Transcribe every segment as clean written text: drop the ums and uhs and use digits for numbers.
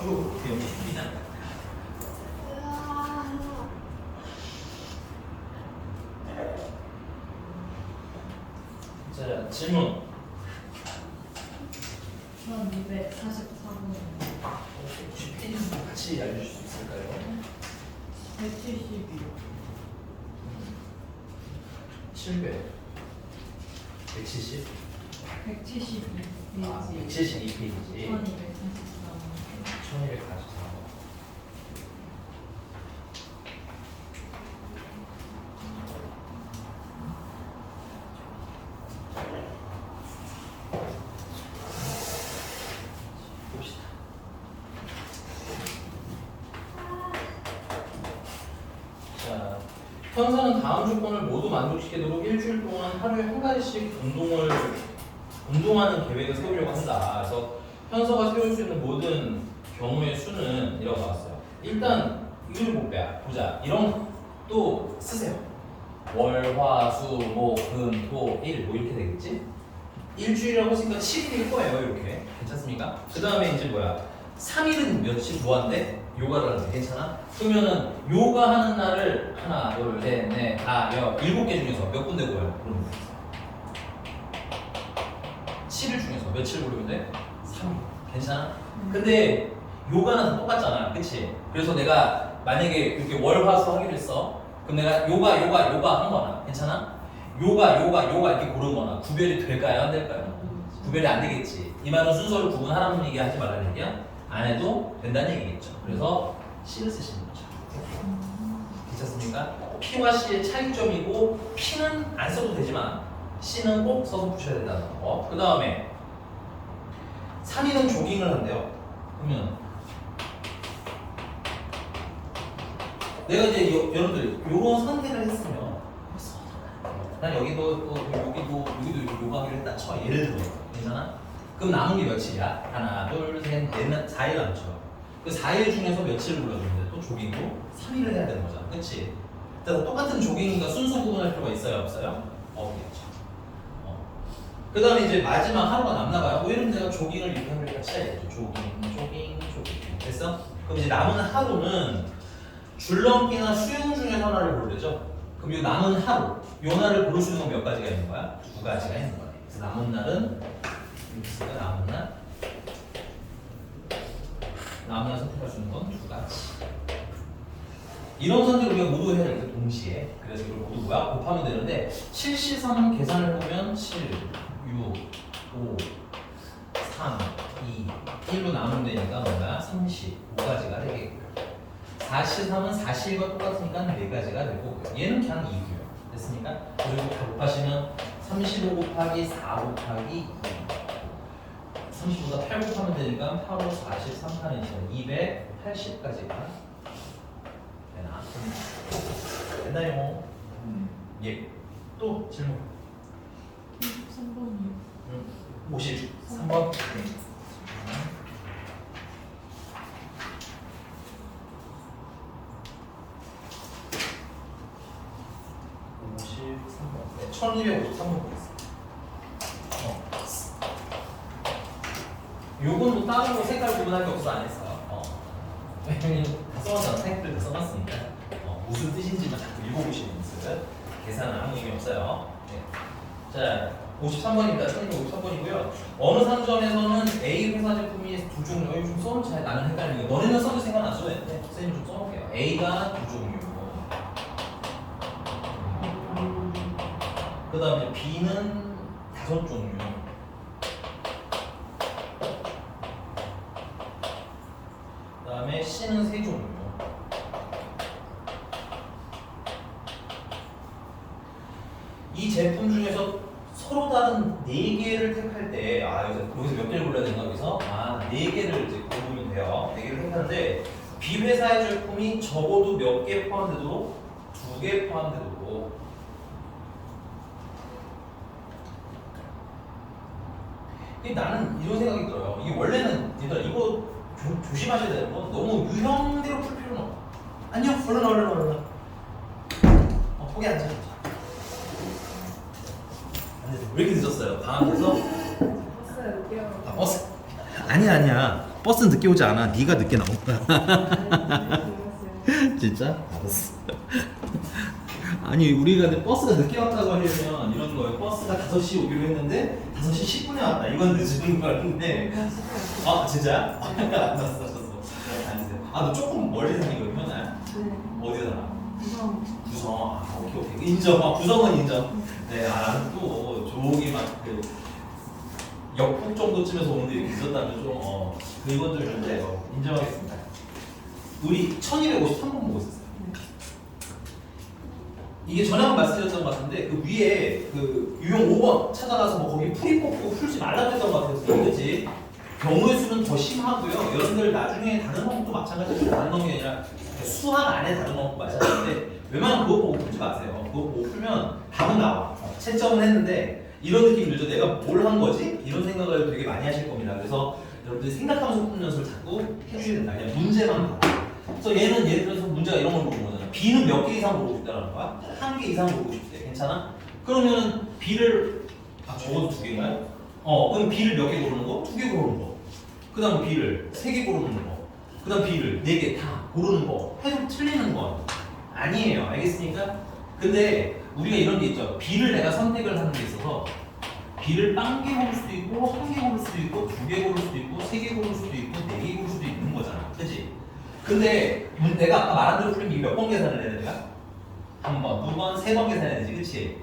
저거 어떻게 연습이냐? 자, 질문. 1244분. 혹시 페이지도 같이 알려줄 수 있을까요? 172. 700. 170. 172. 아, 페이지. 172페이지. 1244분. 1244번. 봅시다. 자, 현서는 다음 조건을 모두 만족시키도록 일주일 동안 하루에 한 가지씩 운동하는 계획을 세우려고 한다. 그래서 현서가 세울 수 있는 모든 경우의 수는 이라고 나왔어요. 일단 이걸 보자. 이런 또 쓰세요. 월, 화, 수, 목, 금, 토, 일 뭐 이렇게 되겠지? 일주일이라고 했으니까 7일일 거예요. 이렇게 괜찮습니까? 그 다음에 이제 뭐야? 3일은 며칠 뭐한대? 요가를 하는데 괜찮아? 그러면은 요가 하는 날을 하나, 둘, 셋, 넷, 다, 7개 중에서 몇 군데 고요? 그럼 7일 중에서 며칠 고르면 돼? 3일. 괜찮아? 근데 요가는 다 똑같잖아. 그치? 그래서 내가 만약에 이렇게 월, 화, 수 하기로 했어. 그럼 내가 요가 한 거나. 괜찮아? 요가 이렇게 고른 거나 구별이 될까요? 안 될까요? 구별이 안 되겠지. 이 말은 순서를 구분하라는 얘기 하지 말라는 얘기야? 안 해도 된다는 얘기겠죠. 그래서 C를 쓰시는 거죠. 괜찮습니까? P와 C의 차이점이고 P는 안 써도 되지만 C는 꼭 써서 붙여야 된다는 거. 그 다음에 3일은 조깅을 한대요. 그러면 내가 이제 여러분들 요런 선택을 했으면 난 여기도 이렇게 요가하기로 했다 쳐. 예를 들어 괜찮아? 그럼 남은 게 며칠이야? 하나, 둘, 셋, 넷, 4일 남죠. 그 4일 중에서 며칠을 불러주는데 또 조깅도 3일을 해야 되는 거잖아. 그치? 똑같은 조깅인가 순서 구분할 필요가 있어요? 없어요? 없겠죠. 그 다음에 이제 마지막 하루가 남나봐요. 뭐 이러면 내가 조깅을 이렇게 하면 같이 해야겠죠. 조깅. 됐어? 그럼 이제 남은 하루는 줄넘기나 수영 중에서 하나를 고르죠. 그럼 이 남은 하루, 요 날을 고를 수 있는 건 몇 가지가 있는 거야? 2가지가 있는 거야. 그래서 남은 날은 남은 날 선택할 수 있는 건 2가지. 이런 선택을 우리가 모두 해야 돼. 동시에. 그래서 이걸 모두 곱하면 되는데 7C3 계산을 해보면 7, 6, 5, 3, 2, 1로 나누면 되니까 뭐야? 35가지가 되겠고요. 4C3은 4C과 똑같으니까 4가지가 되고 얘는 그냥 2고요. 됐습니까? 그리고 다 곱하시면 35 곱하기 4 곱하기 2 35가 8 곱하면 되니까 8, 5, 43 하는 280까지가 되나? 됐나요? 예. 또 질문. 3번이요. 53번. 53번. 네, 1253번 보겠습니다. 요건 뭐 다른 거 색깔 구분할 게 없어서 안 했어요. 왜냐면 다 써놨잖아. 색깔 다 써놨으니까. 무슨 뜻인지만 자꾸 읽어보시는 연습. 계산은 아무 의미 없어요. 네. 자, 53번입니다. 1253번이고요. 어느 상점에서는 A 회사 제품이 두 종류. 여기 좀 써놓은 차이 나는 헷갈리는 게 너네는 써도 생각 안 써도 되는데 선생님 좀 써놓을게요. A가 두 종류. 그 다음에 B는 5종류. 그 다음에 C는 3종류. 이 제품 중에서 서로 다른 4개를 택할 때, 여기서 몇 개를 골라야 되나, 여기서? 4개를 이제 고르면 돼요. 4개를 택하는데, B 회사의 제품이 적어도 몇 개 포함되도록? 2개 포함되도록. 나는 이런 생각이 들어요. 이게 원래는, 얘들아, 이거 조심하셔야 되는 건 너무 유형대로 풀 필요는 없어. 안녕, 얼른. 거기 앉아. 왜 이렇게 늦었어요? 방학에서? 버스에 올게요. 버스? 아니야. 버스 늦게 오지 않아. 네가 늦게 나온 거야. 네, 진짜? 알았어. 아니 우리가 근데 버스가 늦게 왔다고 하려면 이런 거예요. 버스가 5시 오기로 했는데 5시 10분에 왔다. 이건 늦은 거 같은데. 아 진짜야? 알았어. 앉으세요. 아 너 조금 멀리 사니거든요. 나. 어디서 살아? 구성. 아 오케이. 인정. 아, 구성은 인정. 네. 아 나는 또 저기 막그 역북 정도쯤에서 오는데 이렇게 있었다면 좀 그건 좀 있는데 인정하겠습니다. 우리 1253번 보고 있었어요. 이게 전에 한번 말씀드렸던 것 같은데 그 위에 그 유형 5번 찾아가서 뭐 거기 풀이 뽑고 풀지 말라고 했던 것 같아서 그렇지. 경우의 수는 더 심하고요. 여러분들 나중에 다른 과목도 마찬가지로 다른 과목이 아니라 수학 안에 다른 과목도 마찬가지인데 웬만하면 그거 보고 풀지 마세요. 그거 보고 풀면 답은 나와. 채점은 했는데 이런 느낌 들죠. 내가 뭘 한 거지? 이런 생각을 되게 많이 하실 겁니다. 그래서 여러분들이 생각하면서 푸는 연습을 자꾸 해주셔야 된다. 그냥 문제만 봐. 그래서 얘는 예를 들어서 문제가 이런 걸 보는 거잖아. B는 몇 개 이상 보고 싶다는 거야? 1개 이상 보고 싶대. 괜찮아? 그러면은 B를 적어도 2개인가요? 그럼 B를 몇 개 고르는 거? 2개 고르는 거. 그 다음 B를 3개 고르는 거. 그 다음 B를 4개 다 고르는 거. 해도 틀리는 건 아니에요. 알겠습니까? 근데 우리가 이런 게 있죠. B를 내가 선택을 하는 게 있어서 B를 1개 고를 수도 있고 1개 고를 수도 있고 2개 고를 수도 있고 3개 고를 수도 있고 4개 고를 수도 있는 거잖아. 그치? 근데 내가 아까 말한 대로 풀리면 몇 번 계산을 해야 돼 내가? 한 번, 2번, 3번 계산해야 되지. 그치?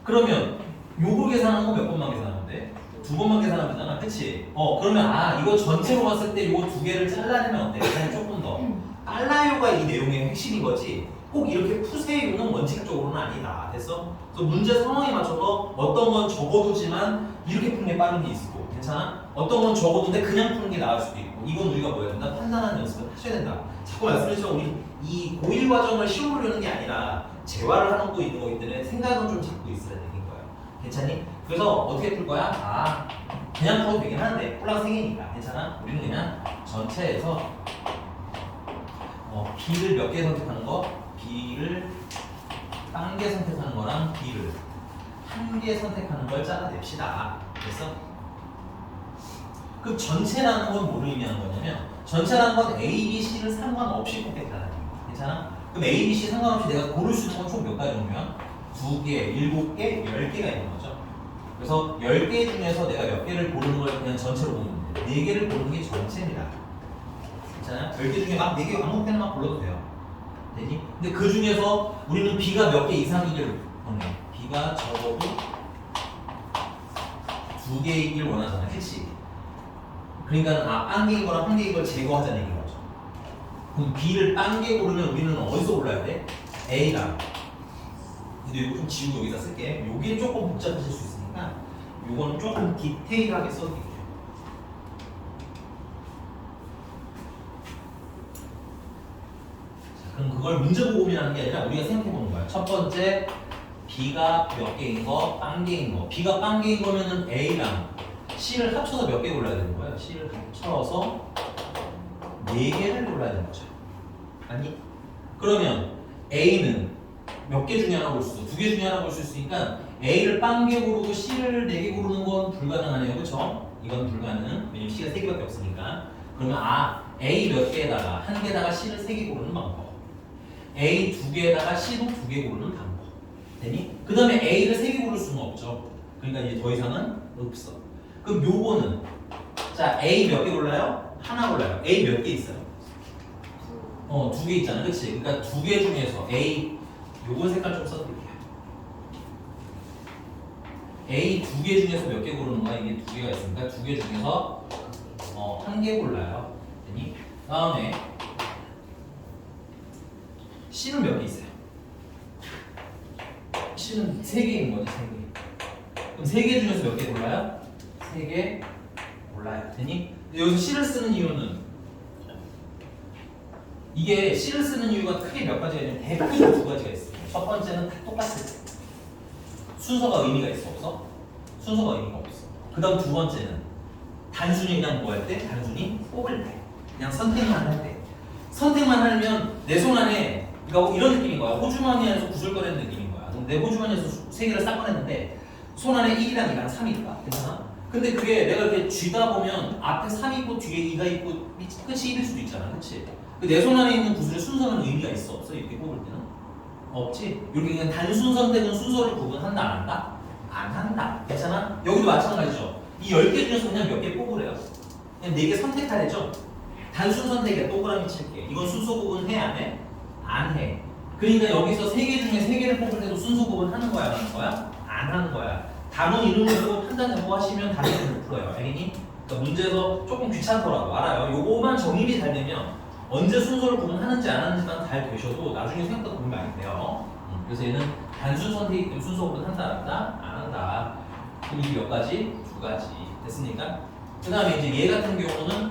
그러면 요거 계산하는 거 몇 번만 계산하면 돼? 2번만 계산하면 되잖아. 그치? 그러면 이거 전체로 봤을 때 요거 2개를 잘라내면 어때? 그냥 조금 더 빨라요가 이 내용의 핵심인 거지. 꼭 이렇게 푸세요는 원칙적으로는 아니다. 됐어? 그래서 문제 상황에 맞춰서 어떤 건 적어두지만 이렇게 푸는 게 빠른 게 있고 괜찮아? 어떤 건 적어두는데 그냥 푸는 게 나을 수도 있고 이건 우리가 뭐 해야 된다? 판단하는 연습을 하셔야 된다. 자꾸 말씀드리지만 우리 이 고1 과정을 시험 보려는 게 아니라 재활을 하는 거 있는 거기 때문에 생각은 좀 잡고 있어야 되는 거예요. 괜찮니? 그래서 어떻게 풀 거야? 그냥 풀어도 되긴 하는데 콜라가 3개니까 괜찮아? 우리는 그냥 전체에서 B를 몇 개 선택하는 거? B를 1개 선택하는 거랑 B를 1개 선택하는 걸 잘라냅시다. 됐어? 그럼 전체라는 건 뭐를 의미하는 거냐면 전체라는 건 A, B, C를 상관없이 선택하는 거야. 괜찮아? 그럼 A, B, C 상관없이 내가 고를 수 있는 건 총 몇 가지 종류야? 2개, 7개, 10개가 있는 거죠. 그래서 10개 중에서 내가 몇 개를 고르는 걸 그냥 전체로 보면 돼. 4개를 고르는 게 전체입니다. 괜찮아요? 10개 중에 막 4개 아무 개나 막 골라도 돼요. 되니? 근데 그 중에서 우리는 B가 몇 개 이상이길 원해. B가 적어도 2개이길 원하잖아. 그치? 그러니까 1개인 거랑 1개인 걸 제거하자는 얘기인 거죠. 그럼 B를 1개 고르면 우리는 어디서 골라야 돼? A랑. 근데 이거 좀 지우고 여기다 쓸게. 요게 조금 복잡하실 수 있으니까 요거는 조금 디테일하게 써드릴게요. 그럼 그걸 문제 보고 고민하는 게 아니라 우리가 생각해 보는 거야. 첫 번째, B가 몇 개인 거, 1개인 거. B가 1개인 거면은 A랑 C를 합쳐서 몇 개 골라야 되는 거야? C를 합쳐서 4개를 골라야 되는 거죠. 아니? 그러면 A는 몇 개 중에 하나 고를 수 있어? 2개 중에 하나 고를 수 있으니까 A를 1개 고르고 C를 4개 고르는 건 불가능하네요. 그쵸? 이건 불가능. 왜냐면 C가 3개밖에 없으니까. 그러면 A 몇 개에다가 1개에다가 C를 3개 고르는 방법. A 2개에다가 C도 2개 고르는 방법. 되니? 그 다음에 A를 3개 고를 수는 없죠. 그러니까 이제 더 이상은 없어. 그럼 요거는 자 A 몇 개 골라요? 하나 골라요. A 몇 개 있어요? 2개 있잖아. 그치? 그러니까 2개 중에서 A 요거 색깔 좀 써드릴게요. A 2개 중에서 몇 개 고르는 거야? 이게 2개가 있으니까 2개 중에서 1개 골라요. 되니? 다음에 C는 몇 개 있어요? C는 3개인 거지, 3개. 그럼 3개 중에서 몇 개 골라요? 3개 골라요. 되니? 여기서 C를 쓰는 이유는 이게 C를 쓰는 이유가 크게 몇 가지가 있는데 대표적으로 2가지가 있어요. 첫 번째는 다 똑같을 때. 순서가 의미가 있어, 없어? 순서가 의미가 없어. 그 다음 두 번째는 단순히 그냥 뭐 할 때? 단순히 뽑을 때. 그냥 선택만 할 때. 선택만 하면 내 손 안에 그러니까 이런 느낌인 거야. 호주머니 안에서 구슬거리는 느낌인 거야. 내 호주머니에서 3개를 싹 꺼냈는데 손 안에 1이랑 2랑 3이니까 괜찮아? 근데 그게 내가 이렇게 쥐다 보면 앞에 3이 있고 뒤에 2가 있고 끝이 1일 수도 있잖아. 그치? 내 손 안에 있는 구슬의 순서는 의미가 있어 없어? 이렇게 뽑을 때는? 없지? 이렇게 그냥 단순 선택은 순서를 구분한다 안 한다? 안 한다. 괜찮아? 여기도 마찬가지죠. 이 10개 중에서 그냥 몇 개 뽑으래요. 그냥 4개 선택하래죠? 단순 선택이야. 동그라미 칠게. 이건 순서 구분 해? 안 해? 안 해. 그러니까 여기서 3개 중에 3개를 뽑을 때도 순서 구분 하는 거야? 안 하는 거야? 안 하는 거야. 단원 이름으로 판단해보고 하시면 답을 못 풀어요. 알겠니? 그러니까 문제에서 조금 귀찮더라도 알아요. 요거만 정립이 잘 되면 언제 순서를 구분하는지 안 하는지만 잘 되셔도 나중에 생각보다 도움이 많이 돼요. 그래서 얘는 단순 선택이기 때문에 순서 구분한다 안 한다? 안 한다. 그럼 이게 몇 가지? 2가지. 됐습니까? 그 다음에 이제 얘 같은 경우는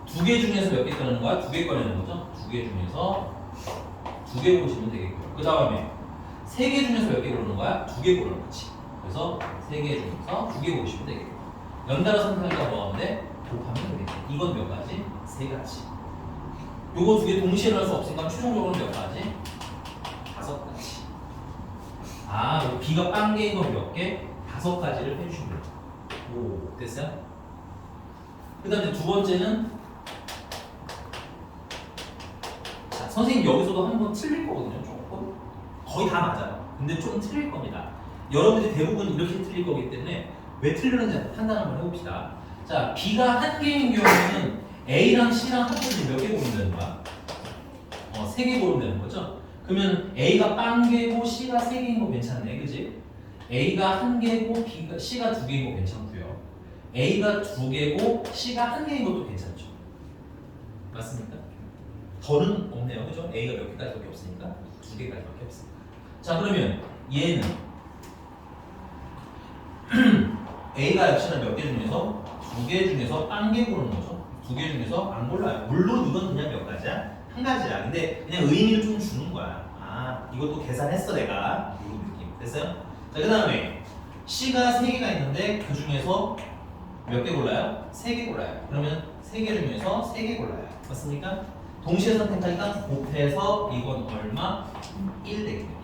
2개 중에서 몇 개 꺼내는 거야? 2개 꺼내는 거죠? 2개 중에서 2개 고르시면 되겠고요. 그 다음에 3개 중에서 몇 개 고르는 거야? 2개 고르는 거지. 그래서 3개 중에서 2개 고르시면 되겠고 연달아 선택하니까 뭐하는데? 곱하면 되겠네. 이건 몇 가지? 3가지. 요거 2개 동시에 넣을 수 없으니까 최종적으로 몇 가지? 5가지. 아, B가 빵개인 건 몇 개? 5가지를 해주시면 돼요. 오, 됐어요? 그 다음에 두 번째는 자, 선생님 여기서도 한번 틀릴 거거든요. 조금 거의 다 맞아요. 근데 좀 틀릴 겁니다. 여러분들이 대부분 이렇게 틀릴 거기 때문에 왜 틀리는지 판단 한번 해봅시다. 자, B가 한 개인 경우는 A랑 C랑 합쳐서 몇 개 고르면 되는 거야? 3개 고르면 되는 거죠? 그러면 A가 빵 개고 C가 3개인 거 괜찮네, 그지? A가 1개고 C가 2개인 거 괜찮고요. A가 2개고 C가 1개인 것도 괜찮죠. 맞습니까? 더는 없네요, 그죠? A가 몇 개까지밖에 없으니까 2개까지밖에 없으니까. 자, 그러면 얘는 A가 역시나 몇 개 중에서 2개 중에서 빵개 고르는 거죠. 2개 중에서 안 골라요. 물론 이건 그냥 몇 가지야? 1가지야. 근데 그냥 의미를 좀 주는 거야. 아, 이것도 계산했어 내가. 이런 느낌. 됐어요? 자, 그 다음에 C가 3개가 있는데 그 중에서 몇 개 골라요? 3개 골라요. 그러면 3개 중에서 3개 골라요. 맞습니까? 동시에 선택하니까 곱해서 이건 얼마? 1 되겠네요.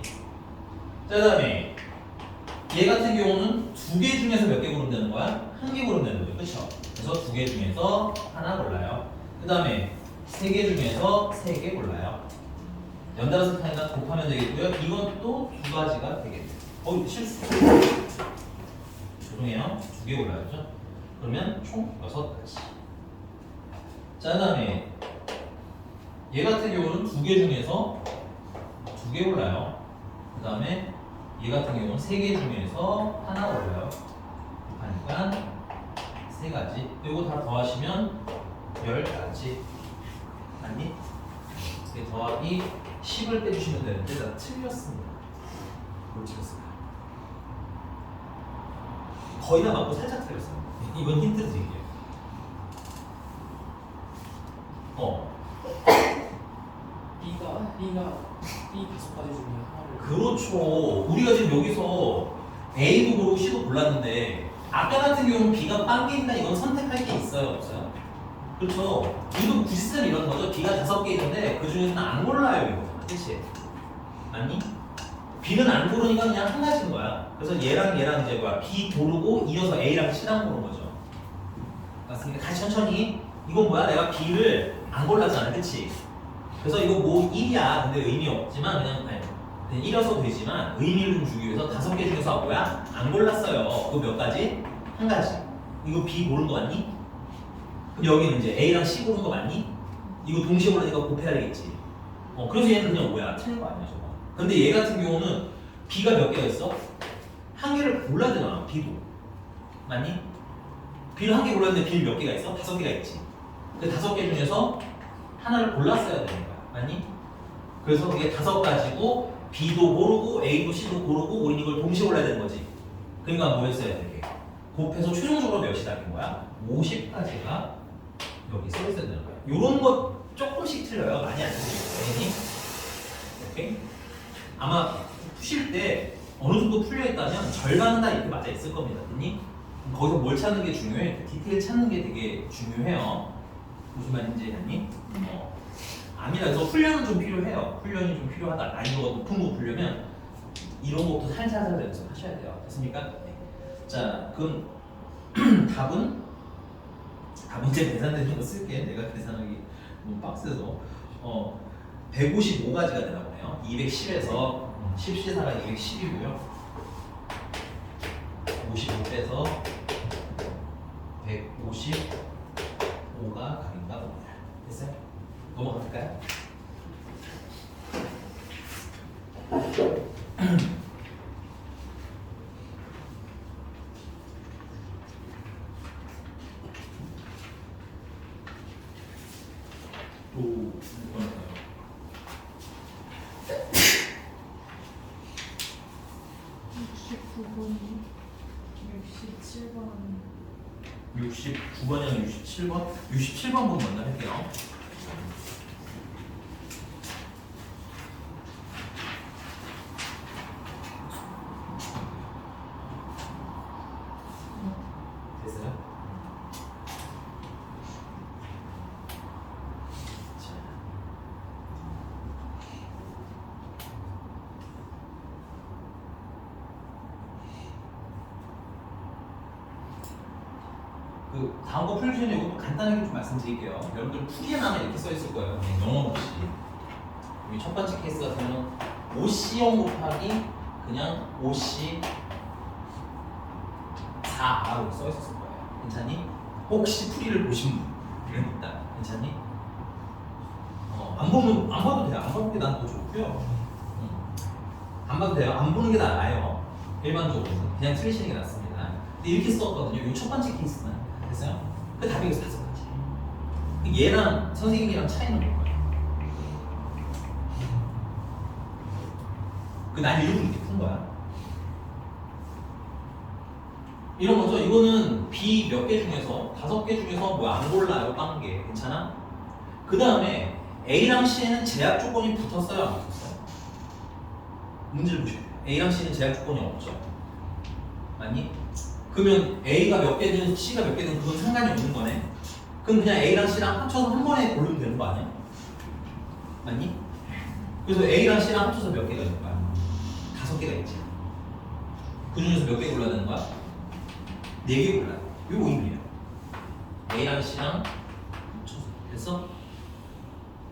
자, 그 다음에 얘 같은 경우는 2개 중에서 몇 개 고르면 되는 거야? 1개 고르면 되는 거죠. 그쵸? 그래서 2개 중에서 하나 골라요. 그 다음에 3개 중에서 3개 골라요. 연달아 선택하니까 곱하면 되겠고요. 이건 또 2가지가 되겠네요. 실수. 죄송해요. 2개 골라야죠. 그러면 총 6가지. 자, 그 다음에 얘 같은 경우는 2개 중에서 2개 골라요. 그 다음에 얘 같은 경우는 3개 중에서 하나 골라요. 곱하니까 3가지. 이거 다 더하시면 10가지. 아니? 더하기 10을 빼주시면 되는데 나 틀렸습니다. 뭘 틀렸을까? 거의 다 맞고 살짝 틀렸어요. 이건 힌트 드릴게요. B 5가지 중에 하나를. 그렇죠. 우리가 지금 여기서 A도 고르고 C도 골랐는데 아까 같은 경우는 B가 빵개니까 이건 선택할 게 있어요, 없어요? 그렇죠. 이거 구시스템 이런 거죠. B가 5개 있는데 그 중에서는 안 골라요, 이거. 그치? 아니? B는 안 고르니까 그냥 1가지인 거야. 그래서 얘랑 이제 뭐야? B 고르고 이어서 A랑 C랑 고른 거죠. 맞습니까? 다시 천천히. 이건 뭐야? 내가 B를 안 골랐잖아, 그치? 그래서 이거 뭐 1이야. 근데 의미 없지만 그냥 1이어서 되지만 의미를 좀 주기 위해서 5개 중에서 뭐야? 안 골랐어요. 그거 몇 가지? 1가지. 이거 B 고른 거 맞니? 그럼 여기는 이제 A랑 C 고른 거 맞니? 이거 동시에 고르니까 곱해야 되겠지. 그래서 얘는 그냥 뭐야? 틀린 거 아니야, 저거. 근데 얘 같은 경우는 B가 몇 개가 있어? 1개를 골라야 되잖아, B도. 맞니? B를 1개 골랐는데 B를 몇 개가 있어? 5개가 있지. 그 5개 중에서 하나를 골랐어야 되는 거야. 맞니? 그래서 그게 5가지고 B도 고르고 A도 C도 고르고 우린 이걸 동시에 골라야 되는 거지. 그러니까 뭐 했어야 돼? 곱해서 최종적으로 몇이 답인 거야? 50가지가 여기 써 있어야 되는 거야. 요런 거 조금씩 틀려요. 많이 안 틀려요. 오케이? 아마 푸실 때 어느 정도 풀려 있다면 절반은 다 이렇게 맞아 있을 겁니다. 그니 거기서 뭘 찾는 게 중요해? 디테일 찾는 게 되게 중요해요. 무슨 말인지 아니? 아니라 그래서 훈련은 좀 필요해요. 훈련이 좀 필요하다. 난이도가 높은 거 풀려면 이런 것부터 살살 연습하셔야 돼요. 됐습니까? 네. 자, 그럼 답은 이제 계산되는 거 쓸게. 내가 계산하기 너무 빡세서 155가지가 되나 보네요. 210에서 10시사가 210이고요. 55 빼서 155가 각인가 봅니다. 됐어요? 넘어갈까요? 또 뭐랄까요? 69번 67번 69번이랑 67번? 67번 분 먼저 할게요. 됐어요? 자. 그 다음 거 풀기 전에 이것도 간단하게 좀 말씀드릴게요. 여러분들 풀이에만 이렇게 써 있을 거예요. 그냥 영어 없이. 여기 첫 번째 케이스 같은 경우는 OC0 곱하기 그냥 OC 4라고 써 있었을 거예요. 괜찮니? 혹시 풀이를 보신 분은 있다. 괜찮니? 안 봐도 돼요. 안 보는 게 난 더 좋고요. 안 봐도 돼요. 안 보는 게 나아요. 일반적으로 그냥 틀리시는 게 낫습니다. 근데 이렇게 썼거든요. 이 첫 번째 케이스는 됐어요? 그 답이 여기서 5가지. 얘랑 선생님이랑 차이는 뭘까요? 난 일부러 이렇게 푼 거야. 이런 거죠. 이거는 B 몇 개 중에서 5개 중에서 뭐 안 골라요. 1개 괜찮아? 그 다음에 A랑 C에는 제약 조건이 붙었어요? 안 붙었어요? 문제를 보셔야 돼요. A랑 C는 제약 조건이 없죠. 맞니? 그러면 A가 몇 개든 C가 몇 개든 그건 상관이 없는 거네. 그럼 그냥 A랑 C랑 합쳐서 한 번에 고르면 되는 거 아니야? 맞니? 그래서 A랑 C랑 합쳐서 몇 개가 있는 거야? 5개가 있지. 그 중에서 몇 개 골라야 되는 거야? 4개 골라야 돼. 요거 의미예요. A랑 C랑 합쳐서. 됐어?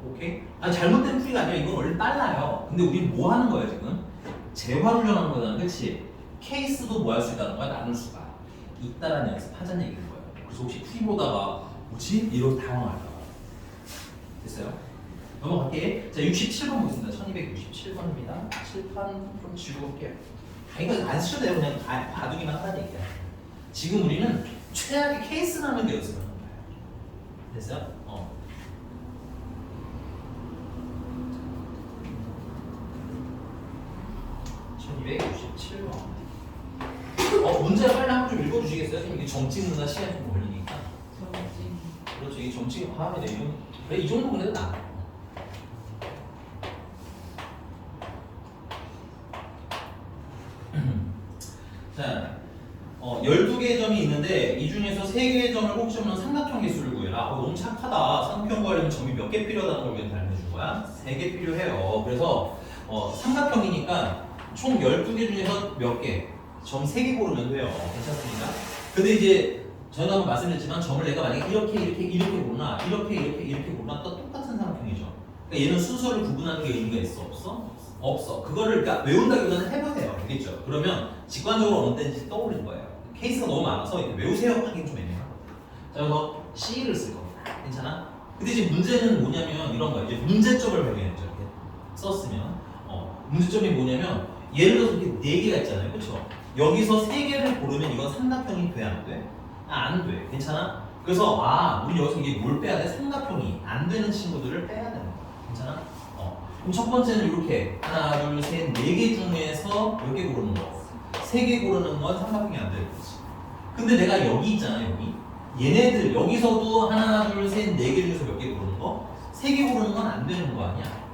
오케이? 잘못된 풀이가 아니라 이건 원래 빨라요. 근데 우린 뭐 하는 거야 지금? 재활훈련하는 거잖아. 그치? 케이스도 뭐 할 수 있다는 거야? 나눌 수가 있다라는 연습하자는 얘기인 거예요. 그래서 혹시 풀이 보다가 뭐지? 이러고 당황할까 봐. 됐어요? 넘어갈게. 자, 67번 보겠습니다. 1267번입니다. 칠판 좀 지우고 올게요. 이거 안 쓰셔도 돼요. 그냥 봐두기만 하라는 얘기야. 지금 우리는 최악의 케이스라는 게 연습을 하는 거예요. 됐어요? 1267번. 문제 빨리 한 번 좀 읽어주시겠어요? 이게 점찍 누나 시간이 좀 걸리니까. 그렇죠. 이게 점찍이 화합이 돼. 그래, 이 정도 보내도 나아. 자, 12개의 점이 있는데 이 중에서 3개의 점을 꼭지없는 삼각형 개수를 구해라. 너무 착하다. 삼각형 구하려면 점이 몇 개 필요하다는 걸 위해서 알려준 거야. 3개 필요해요. 그래서 삼각형이니까 총 12개 중에서 몇 개? 점 3개 고르면 돼요. 괜찮습니까? 근데 이제 저희가 한번 말씀드렸지만 점을 내가 만약에 이렇게 고르나 이렇게 고르나 또 똑같은 삼각형이죠. 그러니까 얘는 순서를 구분하는 게 의미가 있어? 없어? 없어. 그거를 그러니까 외운다기보다는 해보세요. 알겠죠? 그러면 직관적으로 어느 때인지 떠오르는 거예요. 케이스가 너무 많아서 외우세요 하긴 좀 애매하거든요. 자, 그래서 C를 쓸 겁니다. 괜찮아? 근데 이제 문제는 뭐냐면 이런 거예요. 이제 문제점을 발견했죠. 이렇게 썼으면 문제점이 뭐냐면 예를 들어서 이렇게 4개가 있잖아요. 그렇죠? 여기서 3개를 고르면 이건 삼각형이 돼? 안 돼? 안 돼. 괜찮아? 그래서 우리 여기서 이게 뭘 빼야 돼? 삼각형이 안 되는 친구들을 빼야 되는 거야. 괜찮아? 그럼 첫 번째는 이렇게 하나, 둘, 셋, 4개 중에서 몇 개 고르는 거? 3개 고르는 건 삼각형이 안 되는 거지. 근데 내가 여기 있잖아, 여기. 얘네들 여기서도 하나, 둘, 셋, 4개 중에서 몇 개 고르는 거? 3개 고르는 건 안 되는 거 아니야?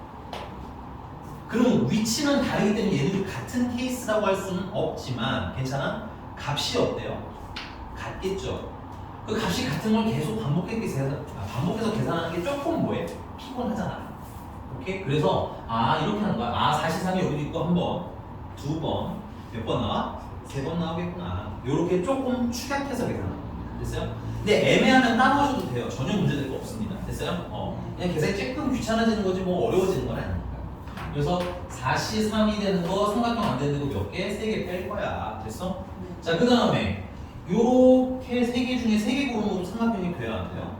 그럼 위치는 다르기 때문에 얘네들이 같은 케이스라고 할 수는 없지만 괜찮아? 값이 어때요? 같겠죠? 그 값이 같은 걸 계속 반복해서 계산하는 게 조금 뭐해? 피곤하잖아. 오케이? 그래서 이렇게 하는 거야. 사실상이 여기도 있고 한 번, 2번, 몇 번 나와? 3번 나오겠구나. 요렇게 조금 축약해서 계산하는 거야. 됐어요? 근데 애매하면 따라하셔도 돼요. 전혀 문제될 거 없습니다. 됐어요? 그냥 계산이 조금 귀찮아지는 거지 뭐 어려워지는 건 아니니까. 그래서 4C 3이 되는 거 삼각형 안 되는 거 몇 개? 3개 뺄 거야. 됐어? 자, 그 다음에 요렇게 3개 중에 3개 고르는 것도 삼각형이 돼야 안 돼요?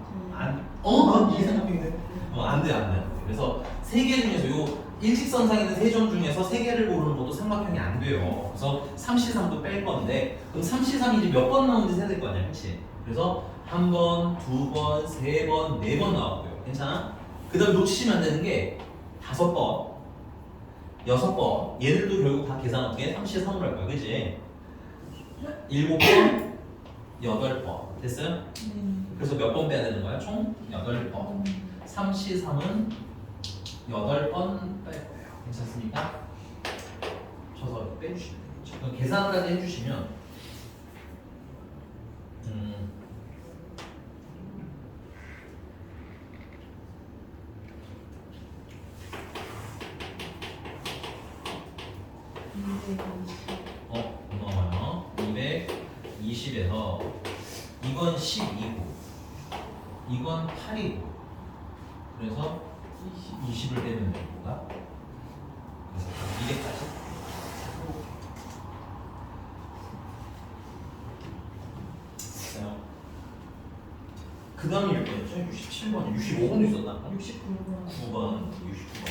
이 삼각형이 돼? 안 돼, 안 돼. 그래서 3개 중에서 요 일직선상에 있는 3점 중에서 3개를 고르는 것도 삼각형이 안 돼요. 그래서 3C3도 뺄 건데 그럼 3C3이 이제 몇 번 나오는지 세야 될 거 아니야, 그치? 그래서 한 번, 두 번, 세 번, 네 번 나왔고요. 괜찮아? 그 다음 놓치시면 안 되는 게 5번, 6번. 얘들도 결국 다 계산 어떻게? 3C3으로 할 거야, 그치? 7번, 8번. 됐어요? 그래서 몇 번 빼야 되는 거야? 총 8번. 3C3은 8번 뺄 거예요. 괜찮습니까? 쳐서 빼주시면 되겠죠. 그럼 계산까지 해주시면 고마워요. 220에서 이건 12고 이건 8이고 그래서 20을 빼면 되는가? 그래서 200까지. 그 다음이 몇 번이었죠? 67번, 65번도 있었나? 69번. 9번, 69번.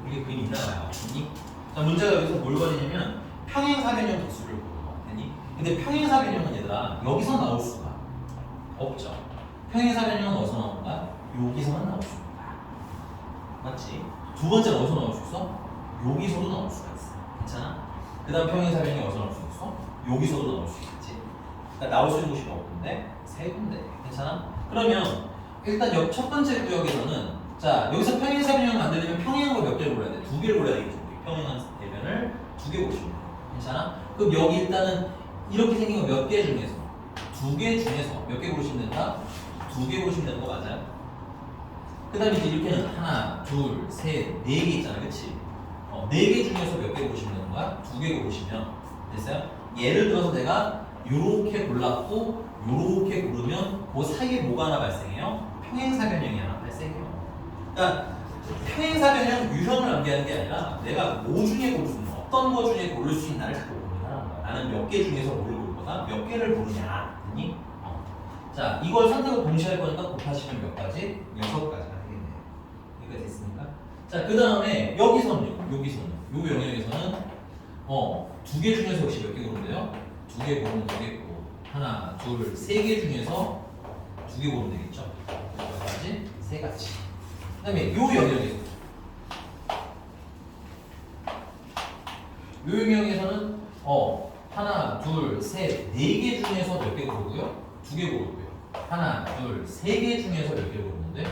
이게 그림이 나와요. 자, 문제가 여기서 뭘 거리냐면 평행사변형 개수를 보는 거. 근데 평행사변형은 얘들아 여기서 나올 수가 없죠. 평행사변형은 어디서 나오는가? 여기서만 나올 수 있다. 맞지? 두 번째는 어디서 나올 수 있어? 여기서도 나올 수가 있어. 괜찮아? 그 다음 평행사변형이 어디서 나올 수 있어? 여기서도 나올 수 있지. 그러니까 나올 수 있는 곳이 몇 군데? 3군데. 괜찮아? 그러면 일단 첫 번째 구역에서는 자, 여기서 평행사변형을 만들려면 평행한 걸 몇 개를 골라야 돼? 2개를 골라야 되겠죠. 평행한 대변을 2개 고르시면 돼. 괜찮아? 그럼 여기 일단은 이렇게 생긴 거 몇 개 중에서 2개 중에서 몇 개 고르시면 된다? 2개 고르시면 되는 거 맞아요? 그 다음에 이제 이렇게는 하나, 둘, 셋, 4개 있잖아. 그치? 4개 중에서 몇 개 고르시면 되는 거야? 2개 고르시면 됐어요? 예를 들어서 내가 요렇게 골랐고 요렇게 고르면 그 사이에 뭐가 하나 발생해요? 평행사변형이 하나 발생해요. 그러니까 평행사변형 유형을 암기하는 게 아니라 내가 뭐 중에 고를 수 있는 어떤 거 중에 고를 수 있나를 자꾸 고민하는 거야. 나는 몇 개 중에서 뭐를 고를 거다? 몇 개를 고르냐? 아니? 자, 이걸 선택을 동시에 할 거니까 곱하시면 몇 가지? 6가지가 되겠네요. 이거 됐습니까? 자, 그 다음에 여기서는요. 요 영역에서는 2개 중에서 역시 몇 개 고르면 돼요? 2개 고르면 되겠고 하나, 둘, 3개 중에서 2개 고르면 되겠죠? 몇 가지? 3가지. 그 다음에 요 영역에서는 하나, 둘, 셋, 4개 중에서 몇 개 고르고요? 2개 고르고요. 하나, 둘, 3개 중에서 몇 개 고르는데?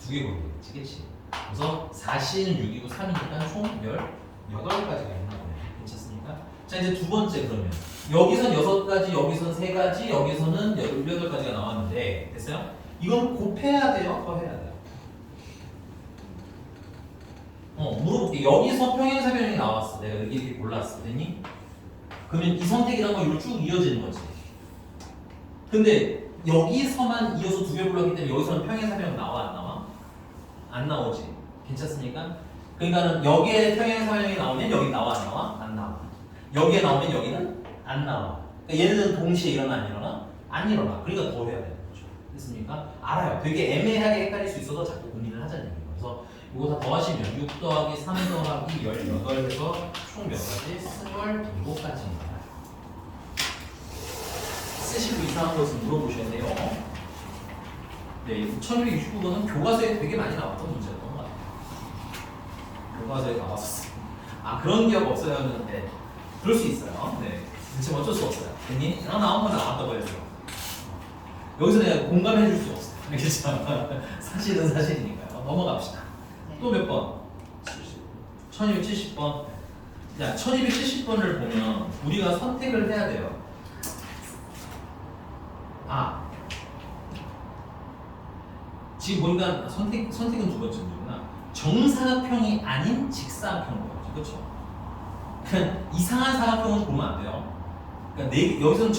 2개 고르면 되겠지, 그치? 그래서 4C는 6이고 3이니까 총 18가지가 있나 보네. 괜찮습니까? 자, 이제 두 번째 그러면 여기선 6가지, 여기선 3가지, 여기서는 18가지가 나왔는데 됐어요? 이건 곱해야 돼요? 더해야 돼요? 물어볼게. 여기서 평행사변형이 나왔어. 내가 이렇게 골랐어. 됐니? 그러면 이 선택이란 건 이로 쭉 이어지는 거지. 근데 여기서만 이어서 2개 골랐기 때문에 여기서는 평행사변형 나와 안 나와? 안 나오지. 괜찮습니까? 그러니까는 여기에 평행사변형이 나오면 여기 나와 안 나와? 안 나와. 여기에 나오면 여기는 안 나와. 그러니까 얘네들은 동시에 일어나 안 일어나? 안 일어나. 그러니까 더 해야 되는 거죠. 됐습니까? 알아요. 되게 애매하게 헷갈릴 수 있어서 자꾸 고민을 하자는 얘기예요. 그래서 이거 다 더하시면 6 더하기 3 더하기 18에서 총 몇 가지? 27가지입니다. 쓰시고 이상한 것을 물어보셔야 돼요. 네, 1269번은 교과서에 되게 많이 나왔던 문제였던 것 같아요. 교과서에 나왔었어요. 아, 그런 기억 없어요? 네, 그럴 수 있어요. 네. 대체 어쩔 수 없어요. 됐니? 나온 건 나왔다고 해서 여기서 내가 공감해 줄 수 없어요. 알겠죠? 사실은 사실이니까요. 넘어갑시다. 또 몇 번? 1270번. 자, 1270번을 보면 우리가 선택을 해야 돼요. 아, 지금 보니까 선택은 두 번째구나. 정사각형이 아닌 직사각형인 거죠. 그렇죠? 그냥 이상한 사각형은 보면 안 돼요. 그러니까 여기서는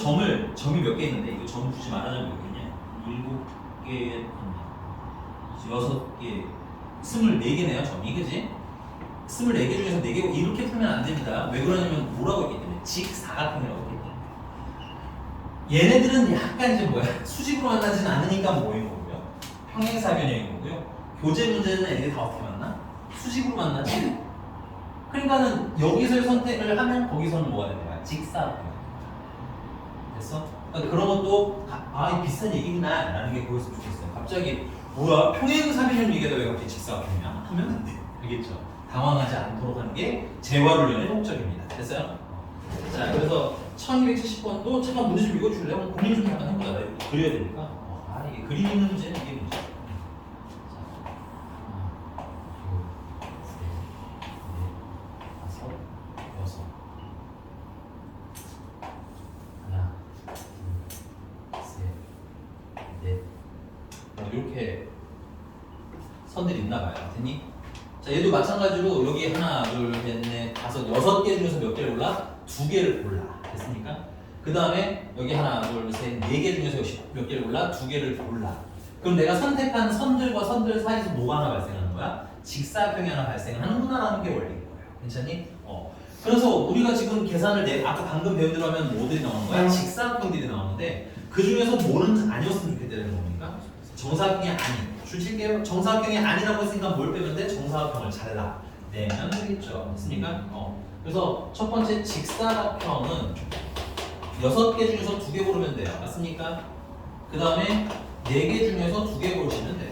점이 몇 개 있는데 이거 점 굳이 말하자면 몇 개냐? 7개, 6개, 24개네요 점이. 그지? 24개 중에서 4개 이렇게 풀면 안 됩니다. 왜 그러냐면 뭐라고 했기 때문에 직사각형이라고 했기 때문에. 얘네들은 약간 이제 수직으로 만나지는 않으니까 뭐인 거고요. 평행사변형인 거고요. 교재 문제는 애들이 다 어떻게 만나? 수직으로 만나지? 그러니까는 여기서의 선택을 하면 거기서는 뭐가 되는 거야? 직사각형. 됐어? 그러니까 그런 것도 이 비슷한 얘기구나 라는 게 보였으면 좋겠어요. 갑자기 뭐야? 평행사변형 얘기가 왜 갑자기 직사각형이야? 하면 안 돼. 알겠죠? 당황하지 않도록 하는 게 재활훈련의 목적입니다. 됐어요? 자, 그래서 1270번도 잠깐 문제 좀 읽어줄래요? 고민 좀 잠깐 해보자. 그려야 되니까. 이게 그림 있는 문제는 이게 문제. 이렇게 선들이 있나 봐요. 됐니? 자, 얘도 마찬가지로 여기 하나, 둘, 셋, 넷, 다섯, 6개 중에서 몇 개를 골라? 2개를 골라. 됐습니까? 그 다음에 여기 하나, 둘, 셋, 4개 중에서 몇 개를 골라? 2개를 골라. 그럼 내가 선택한 선들과 선들 사이에서 뭐가 하나 발생하는 거야? 직사각형이 하나 발생하는구나라는 게 원리인 거예요. 괜찮니? 그래서 우리가 지금 계산을 아까 방금 배운 대로 하면 뭐들이 나오는 거야? 직사각형들이 나오는데 그 중에서 뭐는 아니었으면 좋겠다는 겁니까? 정사각형이 아닌. 줄칠게요. 정사각형이 아니라고 했으니까 뭘 빼면 돼? 정사각형을 잘라 내면 되겠죠. 됐습니까? 그래서 첫 번째 직사각형은 6개 중에서 2개 고르면 돼요. 맞습니까? 그 다음에 4개 중에서 2개 고르시면 돼요.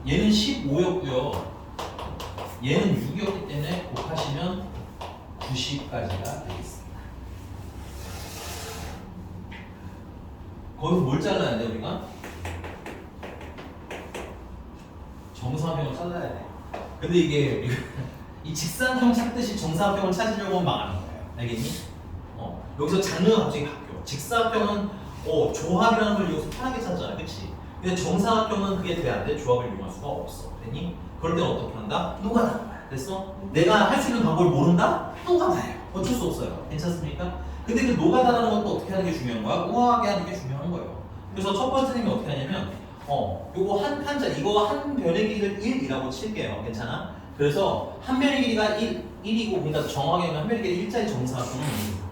얘는 15였고요. 얘는 6이었기 때문에 곱하시면 90까지가 되겠습니다. 거기서 뭘 잘라야 돼 우리가? 정사각형을 잘라야 돼. 근데 이게 이 직사각형 찾듯이 정사각형을 찾으려고 하면 망하는 거예요. 알겠니? 여기서 장르가 갑자기 바뀌어. 직사각형은 조합이라는 걸 여기서 편하게 찾잖아, 그렇지? 근데 정사각형은 그게 돼 안 돼? 조합을 이용할 수가 없어. 됐니? 그럴 때는 어떻게 한다? 노가다는 거야. 됐어? 내가 할 수 있는 방법을 모른다? 노가다예요. 어쩔 수 없어요. 괜찮습니까? 근데 그 노가다라는 것도 어떻게 하는 게 중요한 거야? 우아하게 하는 게 중요한 거예요. 그래서 첫 번째는 어떻게 하냐면 요거 한 칸짜 이거 한 변의 길이를 1이라고 칠게요. 괜찮아? 그래서 한 변의 길이가 1이고 그러니까 정확하게 하면 한 변의 길이 1짜리 정사각형은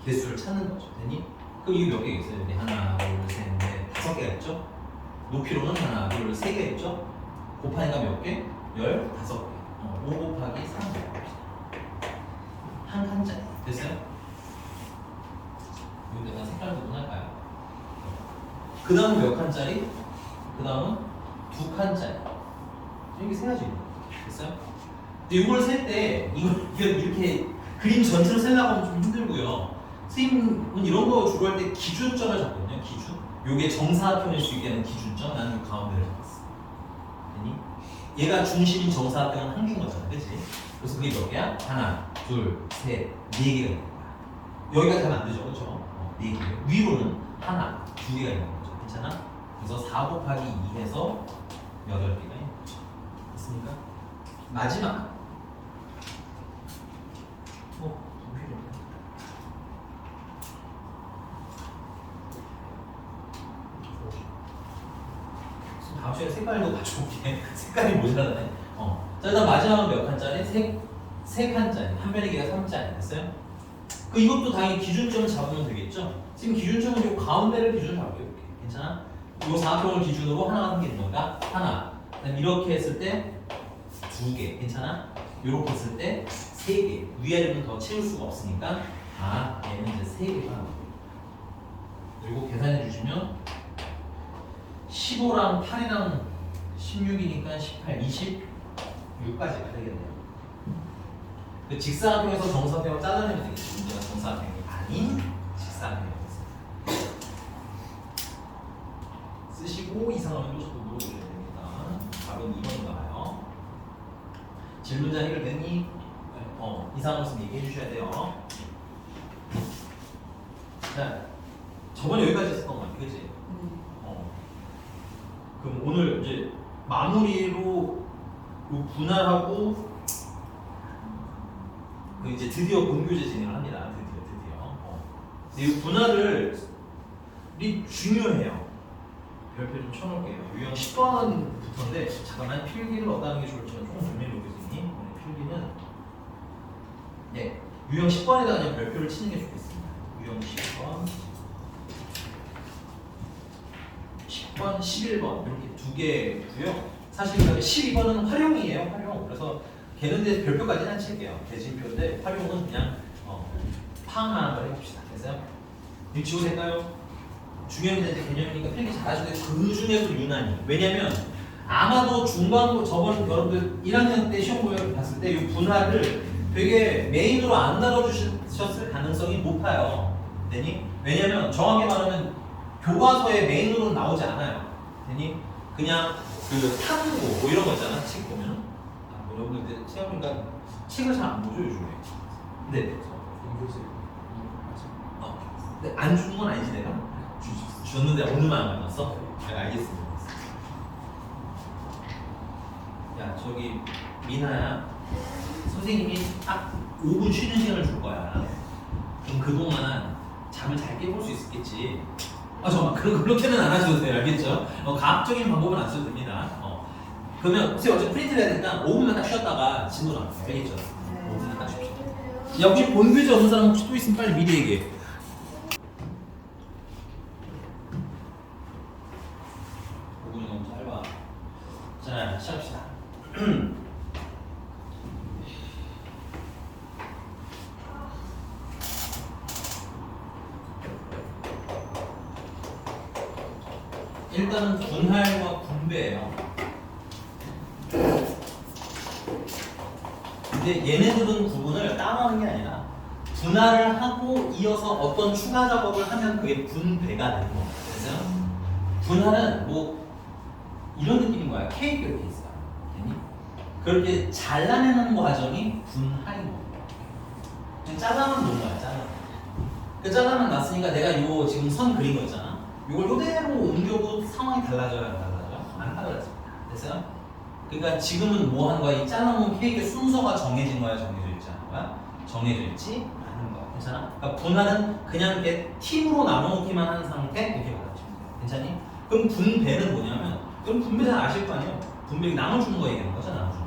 개수를 찾는 거죠. 됐니? 그럼 이게 몇 개가 있어요? 여기 하나, 둘, 셋, 넷, 5개가 있죠? 높이로는 하나, 둘, 3개 있죠? 곱하니까 몇 개? 15개. 5 곱하기 3. 한 칸짜리. 됐어요? 여기 내가 색깔 구분할까요? 그 다음은 몇 칸짜리? 그 다음은 2칸짜리. 여기 세 가지. 됐어요? 근데 이걸 셀 때, 이걸 이렇게 그림 전체로 세려고 하면 좀 힘들고요. 선생님은 이런 거 주로 할 때 기준점을 잡거든요. 기준. 요게 정사각형일 수 있게 하는 기준점. 나는 이 가운데를 잡았어. 아니? 얘가 중심인 정사각형은 한 개인 거잖아. 그치? 그래서 그게 몇 개야? 하나, 둘, 셋, 4개가 있는 거야. 여기가 잘 안 되죠. 그쵸? 4개. 위로는 하나, 2개가 있는 거죠. 괜찮아? 그래서 4 곱하기 2 해서 8개가 있는 거죠. 됐습니까? 마지막. 좀 필요해. 다음 시간에 색깔도 맞춰볼게. 색깔이 모자라네. 자, 일단 마지막은 몇 칸짜리? 세 칸짜리. 한 변의 길이가 3짜리. 됐어요? 이것도 당연히 기준점을 잡으면 되겠죠? 지금 기준점은 요 가운데를 기준으로 잡을게요. 괜찮아? 요 사각형을 기준으로 하나가 생기는 건가? 하나. 그다음 이렇게 했을 때 2개. 괜찮아? 요렇게 했을 때 3개. 위아래는 더 채울 수가 없으니까 얘는 이제 3개가 그리고 계산해 주시면 15랑 8이랑 16이니까 18, 26까지가 되겠네요. 그 직사각형에서 정사각형을 짜자면 되겠지. 문제가 정사각형이 아닌 직사각형이었어. 쓰시고 이상하면 또 자꾸 물어보셔야 됩니다. 답은 2번이 나와요. 질문자 해결됐니? 이상한 것은 얘기해 주셔야 돼요. 자, 저번에 여기까지 했었던 거 같아, 그치? 그럼 오늘 이제 마무리로 요 분할하고 그 이제 드디어 본교재 진행을 합니다. 드디어. 근데 이 분할을 중요해요. 별표 좀 쳐놓을게요. 유형 10번부터인데 잠깐만 필기를 어디다 게 좋을지 조금 고민해 보겠습니다. 오늘 필기는 네 유형 10번에다가 그냥 별표를 치는 게 좋겠습니다. 유형 10번, 11번 이렇게 두 개고요. 사실 12번은 활용이에요. 활용. 그래서 걔는 이제 별표까지는 안 칠게요. 대진표인데 활용은 그냥 파악만 한번 해봅시다. 그래서 이거 지워도 될까요? 중요한 게 개념이니까 필기 잘하시는데 그 중에도 유난히 왜냐면 아마도 중반고 저번 여러분들 1학년 때 시험 보여 봤을 때 이 분할을 되게 메인으로 안 다뤄주셨을 가능성이 높아요. 되니? 왜냐면 정확히 말하면 교과서에 메인으로 나오지 않아요. 되니? 그냥 그 탐구 뭐 이런 거 있잖아. 책 보면 뭐 여러분들 시험이니까 책을 잘 안 보죠 요즘에. 네. 근데 안 주는 건 아니지 내가? 줬는데 오늘만 안 만났어? 네, 알겠습니다. 야 저기 미나야 선생님이 딱 5분 쉬는 시간을 줄 거야. 그럼 그동안 잠을 잘 깨볼 수 있겠지. 잠깐만 그렇게는 안 하셔도 돼요. 알겠죠? 과학적인 방법은 안 써도 됩니다. 그러면 선생님 어차피 프린트를 해야 되니까 5분만 딱 쉬었다가 진도 나가요. 알겠죠? 5분만 딱 쉽시다. 야 혹시 본교재 없는 사람 혹시 또 있으면 빨리 미리 얘기해. 자, 시작합시다. 일단은 분할과 분배예요. 근데 얘네들은 구분을 따로 하는 게 아니라 분할을 하고 이어서 어떤 추가 작업을 하면 그게 분배가 되는 거예요. 그래서 분할은 뭐 이런 느낌인 거야. 케이크 이렇게 있어요. 그렇게 잘라내는 과정이 분할인 거야. 짜장은 놓은 거야. 짜장. 그 짜장은 났으니까 내가 요 지금 선 그린 거 있잖아. 요걸 요대로 옮겨도 상황이 달라져요? 안 달라져요? 안 달라집니다. 됐어요? 그러니까 지금은 뭐 하는 거야? 이 짜장면 케이크 순서가 정해진 거야? 정해져 있지 않은 거야? 정해져 있지 않은 거야. 괜찮아? 그러니까 분할은 그냥 이렇게 팀으로 나눠놓기만 한 상태 이렇게 받아주면 돼. 괜찮니? 그럼 분배는 뭐냐면 그럼 분배 잘 아실 거 아니에요? 분배 나눠주는 거 얘기하는 거죠? 나눠주는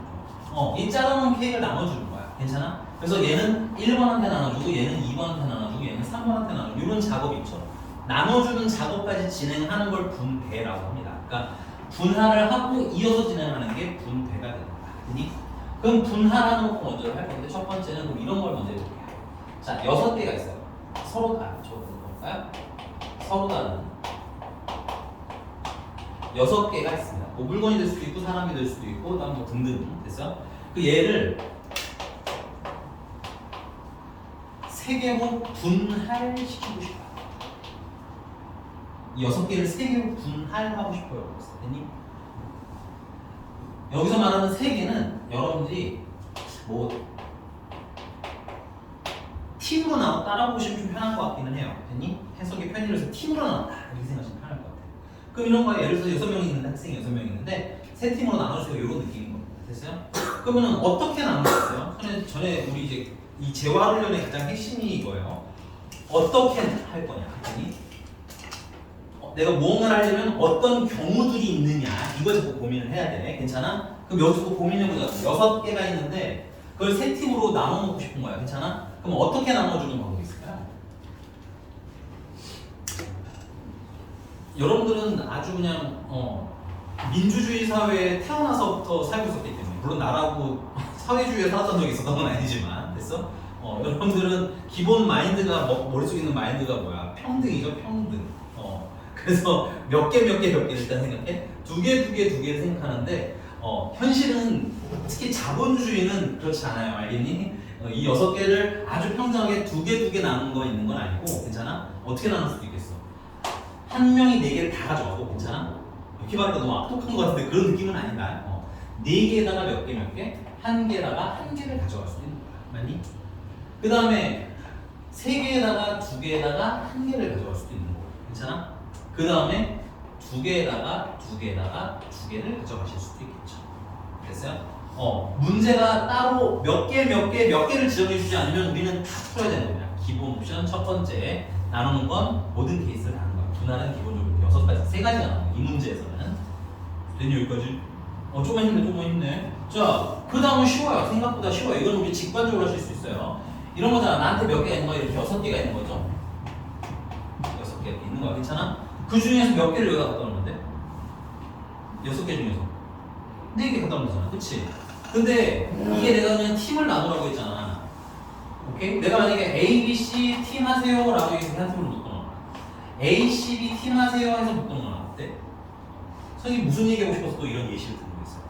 거. 이 짜장면 케이크를 나눠주는 거야. 괜찮아? 그래서 얘는 1번한테 나눠주고 얘는 2번한테 나눠주고 얘는 3번한테 나눠주고 이런 작업이 있죠. 나눠주는 작업까지 진행하는 걸 분배라고 합니다. 그러니까 분할을 하고 이어서 진행하는 게 분배가 되는 거야. 그럼 분할하는 거 먼저 할 건데 첫 번째는 그럼 이런 걸 먼저 해볼게요. 자, 6개가 있어요. 서로 다른 볼까요? 서로 다른 6개가 있습니다. 뭐 물건이 될 수도 있고 사람이 될 수도 있고 그다음 뭐 등등 됐어? 그 얘를 3개로 분할시키고 싶어요. 이 6개를 3개로 분할하고 싶어요. 됐니? 여기서 말하는 3개는 여러분들이 뭐 팀으로 나눠 따라보시면 좀 편한 것 같기는 해요. 됐니? 해석이 편의로 해서 팀으로 나눴다 이렇게 생각하시면 편할 것 같아요. 그럼 이런 거에 예를 들어서 6명이 있는데 학생이 6명이 있는데 3팀으로 나눠주세요. 이런 느낌인 겁니다. 됐어요? 그러면 어떻게 나누겠어요? 전에 우리 이제 이 재활훈련의 가장 핵심이 이거예요. 어떻게 할 거냐 했더니 내가 무언가를 하려면 어떤 경우들이 있느냐 이걸 자꾸 고민을 해야 돼. 괜찮아? 그럼 여기서도 고민해보자. 6개가 있는데 그걸 3팀으로 나눠놓고 싶은 거야. 괜찮아? 그럼 어떻게 나눠주는 방법이 있을까요? 여러분들은 아주 그냥 민주주의 사회에 태어나서부터 살고 있었기 때문에 물론 나라고 사회주의에 살았던 적이 있었던 건 아니지만 됐어? 여러분들은 기본 마인드가 머릿속에 있는 마인드가 뭐야? 평등이죠. 평등. 그래서 몇 개 일단 생각해. 두 개를 생각하는데 현실은 특히 자본주의는 그렇지 않아요. 알겠니? 이 6개를 아주 평정하게 두 개 나눈 거 있는 건 아니고 괜찮아? 어떻게 나눌 수도 있겠어. 한 명이 4개를 다 가져가고 괜찮아? 이렇게 말하니까 너무 악독한 것 같은데 그런 느낌은 아니다. 4개에다가 몇 개? 한 개에다가 한 개를 가져갈 수도 있는 거야. 맞니? 그 다음에 3개에다가 2개에다가 한 개를 가져갈 수도 있는 거고 괜찮아? 그 다음에 2개에다가 2개를 가져가실 수도 있겠죠. 됐어요? 문제가 따로 몇 개를 지정해 주지 않으면 우리는 다 풀어야 되는 거야. 기본 옵션 첫 번째 나누는 건 모든 케이스를 하는 거야. 분할은 기본적으로 6가지, 3가지가 나와요. 이 문제에서는. 됐니 여기까지? 조금만 힘내. 자, 그 다음은 쉬워요. 생각보다 쉬워요. 이건 우리 직관적으로 하실 수 있어요. 이런 거잖아. 나한테 몇 개가 있는 거야? 이렇게 6개가 있는 거죠. 6개 이렇게 있는 거야. 괜찮아? 그 중에서 몇 개를 여기다 갖다 놓으면 돼? 6개 중에서 4개 갖다 놓으면 되잖아. 그치? 근데 이게 내가 그냥 팀을 나누라고 했잖아. 오케이? 내가 만약에 A, B, C 팀 하세요 라고 해서 한 팀을 묶어놓아. A, C, B 팀 하세요 해서 묶어놓아. 어때? 선생님이 무슨 얘기하고 싶어서 또 이런 예시를 듣는 거있어요.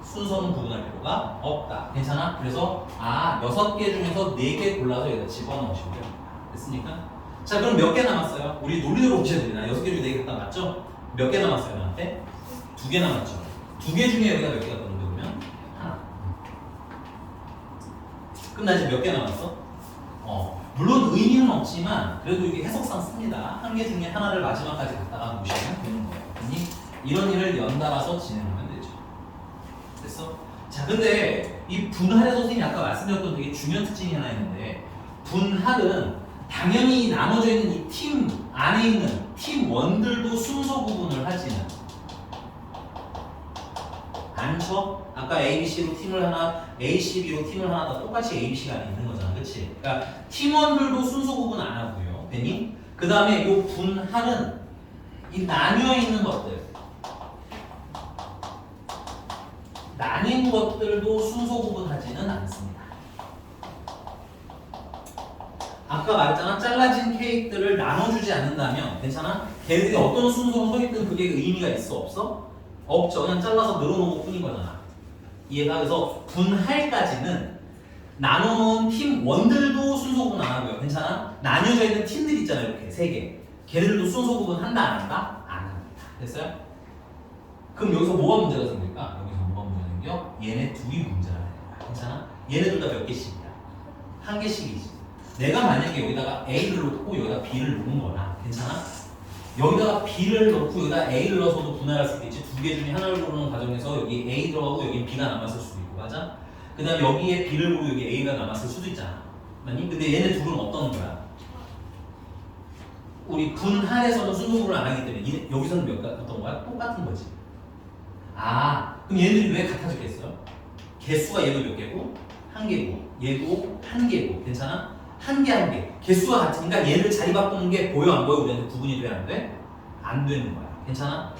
순서는 구분할 필요가 없다. 괜찮아? 그래서 6개 중에서 4개 골라서 여기다 집어넣으시면 돼요. 됐습니까? 자, 그럼 몇 개 남았어요? 우리 논리대로 보셔야 됩니다. 6개 중에 4개 갖다 맞죠? 몇 개 남았어요, 나한테? 2개 남았죠? 2개 중에 여기다 몇 개 갖다 놓는데 그러면? 하나. 그럼 나 이제 몇 개 남았어? 물론 의미는 없지만 그래도 이게 해석상 씁니다. 한 개 중에 하나를 마지막까지 갖다가 놓으시면 되는 거예요. 아니, 이런 일을 연달아서 진행하면 되죠. 됐어? 자, 근데 이 분할에서 선생님이 아까 말씀드렸던 되게 중요한 특징이 하나 있는데 분할은 당연히 나눠져 있는 이 팀 안에 있는 팀원들도 순서 구분을 하지는 않죠? 아까 A, B, C로 팀을 하나, A, C, B로 팀을 하나 다 똑같이 A, B, C가 안에 있는 거잖아. 그치? 그러니까 팀원들도 순서 구분 안 하고요. 됐니? 그 다음에 이 분할은 이 나뉘어 있는 것들 나뉜 것들도 순서 구분하지는 않습니다. 아까 말했잖아. 잘라진 케이크들을 나눠주지 않는다면 괜찮아? 걔들이 어떤 순서로 서있든 그게 의미가 있어? 없어? 없죠. 그냥 잘라서 늘어놓은 것 뿐인 거잖아. 이해가? 그래서 분할까지는 나눠놓은 팀원들도 순서 구분 안 하고요. 괜찮아? 나뉘어져 있는 팀들 있잖아요. 이렇게 3개. 걔들도 순서 구분 한다 안 한다? 안 합니다. 됐어요? 그럼 여기서 뭐가 문제가 생길까? 여기서 뭐가 문제가 생겨? 얘네 둘이 문제가 되는 거야. 괜찮아? 얘네들 다 몇 개씩이야? 한 개씩이지. 내가 만약에 여기다가 A를 놓고 여기다 B를 놓은 거나 괜찮아? 여기다가 B를 넣고 여기다 A를 넣어서도 분할할 수도 있지. 2개 중에 하나를 고르는 과정에서 여기 A 들어가고 여기 B가 남았을 수도 있고 맞아? 그 다음에 여기에 B를 보고 여기 A가 남았을 수도 있잖아. 맞니? 근데 얘네 둘은 어떤 거야? 우리 분할에서는 순서구분을 안 하기 때문에 여기서는 어떤 거야? 똑같은 거지. 그럼 얘네들이 왜 같아졌겠어요? 개수가 얘도 몇 개고? 1개고 얘도 1개고 괜찮아? 한 개. 개수가 같으니까 얘를 자리 바꾸는 게 보여 안 보여? 우리한테 구분이 돼 안 돼? 안 되는 거야. 괜찮아?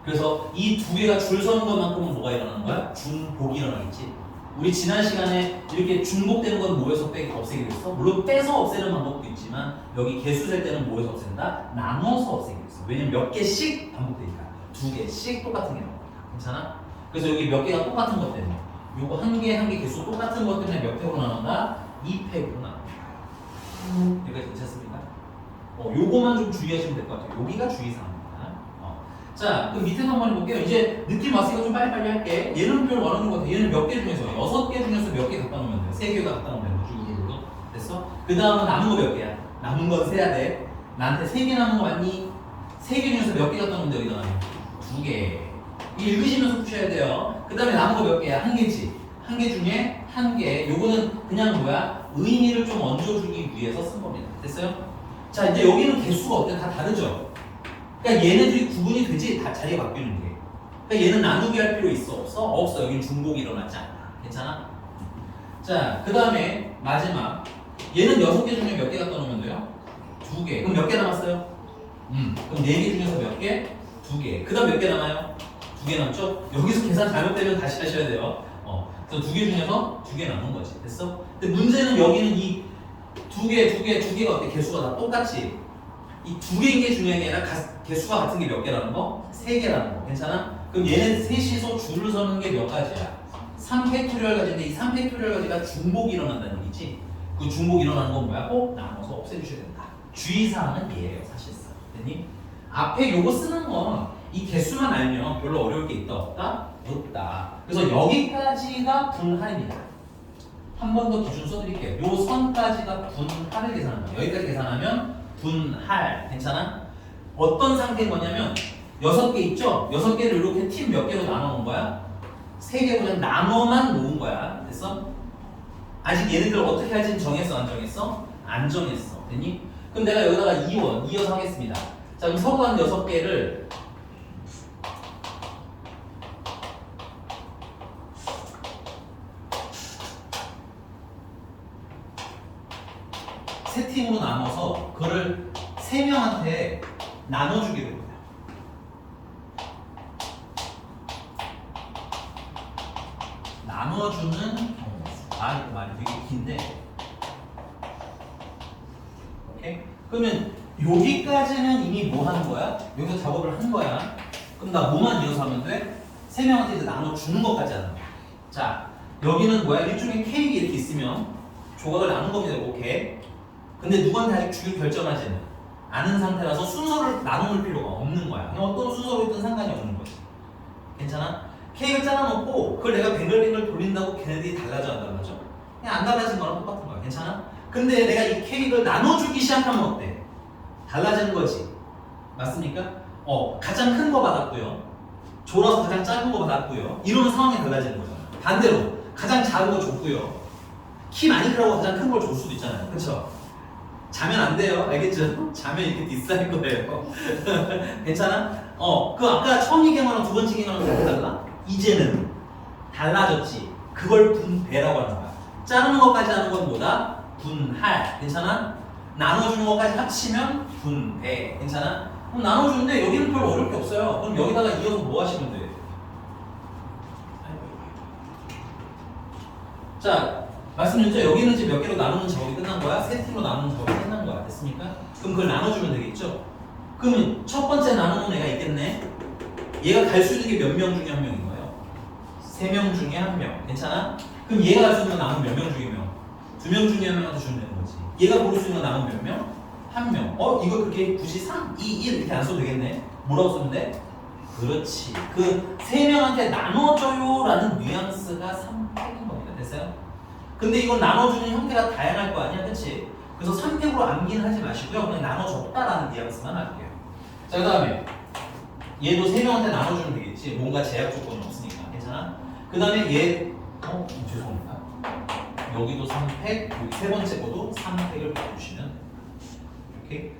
그래서 이 2개가 줄 서는 것만큼은 뭐가 일어나는 거야? 중복이 일어나겠지. 우리 지난 시간에 이렇게 중복되는 건 뭐에서 없애기로 했어? 물론 빼서 없애는 방법도 있지만 여기 개수 셀 때는 뭐에서 없앤다? 나눠서 없애기로 했어. 왜냐면 몇 개씩 반복되니까 2개씩 똑같은 게 나옵니다. 괜찮아? 그래서 여기 몇 개가 똑같은 것 때문에 요거 한 개 개수 똑같은 것 때문에 몇 팩으로 나눈다? 2팩으로 나눈다. 여기까지 괜찮습니까? 요거만 좀 주의하시면 될 것 같아요. 여기가 주의사항입니다. 자, 그럼 밑에서 한번 해볼게요. 이제 느낌 왔으니까 좀 빨리빨리 할게. 얘는 별 원하는 것 같아. 얘는 몇 개 중에서 6개 중에서 몇 개 갖다 놓으면 돼. 3개 갖다 놓으면 돼. 쭉 됐어? 그 다음은 남은 거 몇 개야? 남은 건 세야 돼. 나한테 3개 남은 거 맞니? 3개 중에서 몇 개 갖다 놓으면 돼? 여기다가 2개. 읽으시면서 푸셔야 돼요. 그 다음에 남은 거 몇 개야? 1개지. 1개 중에 1개. 요거는 그냥 뭐야? 의미를 좀 얹어주기 위해서 쓴 겁니다. 됐어요? 자, 이제 여기는 개수가 어때? 다 다르죠? 그러니까 얘네들이 구분이 되지 다 자리가 바뀌는 게. 그러니까 얘는 나누기 할 필요 있어? 없어? 없어. 여기는 중복이 일어나지 않아. 괜찮아? 자, 그 다음에 마지막. 얘는 6개 중에 몇 개 갖다 놓으면 돼요? 2개. 그럼 몇 개 남았어요? 그럼 4개 중에서 몇 개? 2개. 그 다음 몇 개 남아요? 2개 남죠? 여기서 계산 잘못되면 다시 하셔야 돼요. 그래서 2개 중에서 2개 남은 거지. 됐어? 근데 문제는 여기는 이 2개가 어때? 개수가 다 똑같이 이 2개인 게 중요한 게 아니라 개수가 같은 게 몇 개라는 거? 3개라는 거. 괜찮아? 그럼 얘네 셋이서 줄을 서는 게 몇 가지야? 3팩토리얼 가지인데 이 3팩토리얼 가지가 중복이 일어난다는 얘기지. 그 중복이 일어나는 건 뭐야? 꼭 나눠서 없애주셔야 된다. 주의사항은 얘예요, 사실상. 됐니? 앞에 요거 쓰는 건 이 개수만 알면 별로 어려울 게 있다 없다? 없다. 그래서 여기까지가 분할입니다. 한 번 더 기준 써드릴게요. 요 선까지가 분할을 계산하는 거예요. 여기까지 계산하면 분할. 괜찮아? 어떤 상태인 거냐면 6개 있죠? 6개를 이렇게 팀 몇 개로 나눠 놓은 거야? 3개 그냥 나눠만 놓은 거야. 됐어? 아직 얘네들 어떻게 할지는 정했어? 안 정했어? 안 정했어. 됐니? 그럼 내가 여기다가 이어서 하겠습니다. 자, 그럼 서로 한 6개를 세 팀으로 나눠서 그거를 3명한테 나눠주게 됩니다. 나눠주는 경우. 이거 말이 되게 긴데. 오케이? 그러면 여기까지는 이미 뭐 하는 거야? 여기서 작업을 한 거야. 그럼 나 뭐만 이어서 하면 돼? 3명한테 이제 나눠주는 것까지 하는 거야. 자, 여기는 뭐야? 일종의 케이크 이렇게 있으면 조각을 나눈 겁니다. 이렇게. 근데 누구한테 아직 주기로 결정하지는 않은 상태라서 순서를 나눌 필요가 없는 거야. 그냥 어떤 순서로 있든 상관이 없는 거지. 괜찮아? 케이크를 잘라놓고 그걸 내가 뱅글뱅글 돌린다고 걔네들이 달라져 안 달라져? 그냥 안 달라진 거랑 똑같은 거야. 괜찮아? 근데 내가 이 케이크를 나눠주기 시작하면 어때? 달라지는 거지. 맞습니까? 가장 큰 거 받았고요. 졸아서 가장 작은 거 받았고요. 이러면 상황이 달라지는 거잖아. 반대로 가장 작은 거 줬고요. 키 많이 크라고 가장 큰 걸 줄 수도 있잖아요. 그쵸? 자면 안 돼요. 알겠죠? 자면 이렇게 디스할 거예요. 괜찮아? 그 아까 처음 얘기한 거랑 두 번째 얘기한 거랑 왜 달라? 이제는 달라졌지. 그걸 분배라고 하는 거야. 자르는 것까지 하는 건 뭐다? 분할. 괜찮아? 나눠주는 것까지 합치면 분배. 괜찮아? 그럼 나눠주는데 여기는 별로 어려울 게 없어요. 그럼 여기다가 이어서 뭐 하시면 돼? 자, 말씀드렸죠? 여기는 이제 몇 개로 나누는 작업이 끝난 거야? 세 팀으로 나누는 작업이 끝난 거야. 됐습니까? 그럼 그걸 나눠주면 되겠죠? 그러면 첫 번째 나누는 애가 있겠네? 얘가 갈 수 있는 게 몇 명 중에 한 명인 거예요? 3명 중에 한 명. 괜찮아? 그럼 얘가 갈 수 있는 건 남은 몇 명 중에 명? 2명 중에 한 명한테 주면 되는 거지. 얘가 고를 수 있는 건 남은 몇 명? 한 명. 이거 그렇게 굳이 3, 2, 1 이렇게 안 써도 되겠네? 뭐라고 쓰면 돼? 그렇지. 그 3명한테 나눠줘요 라는 뉘앙스가 3팩인 겁니다. 됐어요? 근데 이건 나눠주는 형태가 다양할 거 아니야, 그치? 그래서 3팩으로 암기는 하지 마시고요. 그냥 나눠줬다라는 뉘앙스만 할게요. 자, 그 다음에 얘도 3명한테 나눠주면 되겠지. 뭔가 제약 조건이 없으니까. 괜찮아? 그 다음에 얘, 죄송합니다. 여기도 3팩, 여기 세 번째 거도 3팩을 봐주시면 이렇게.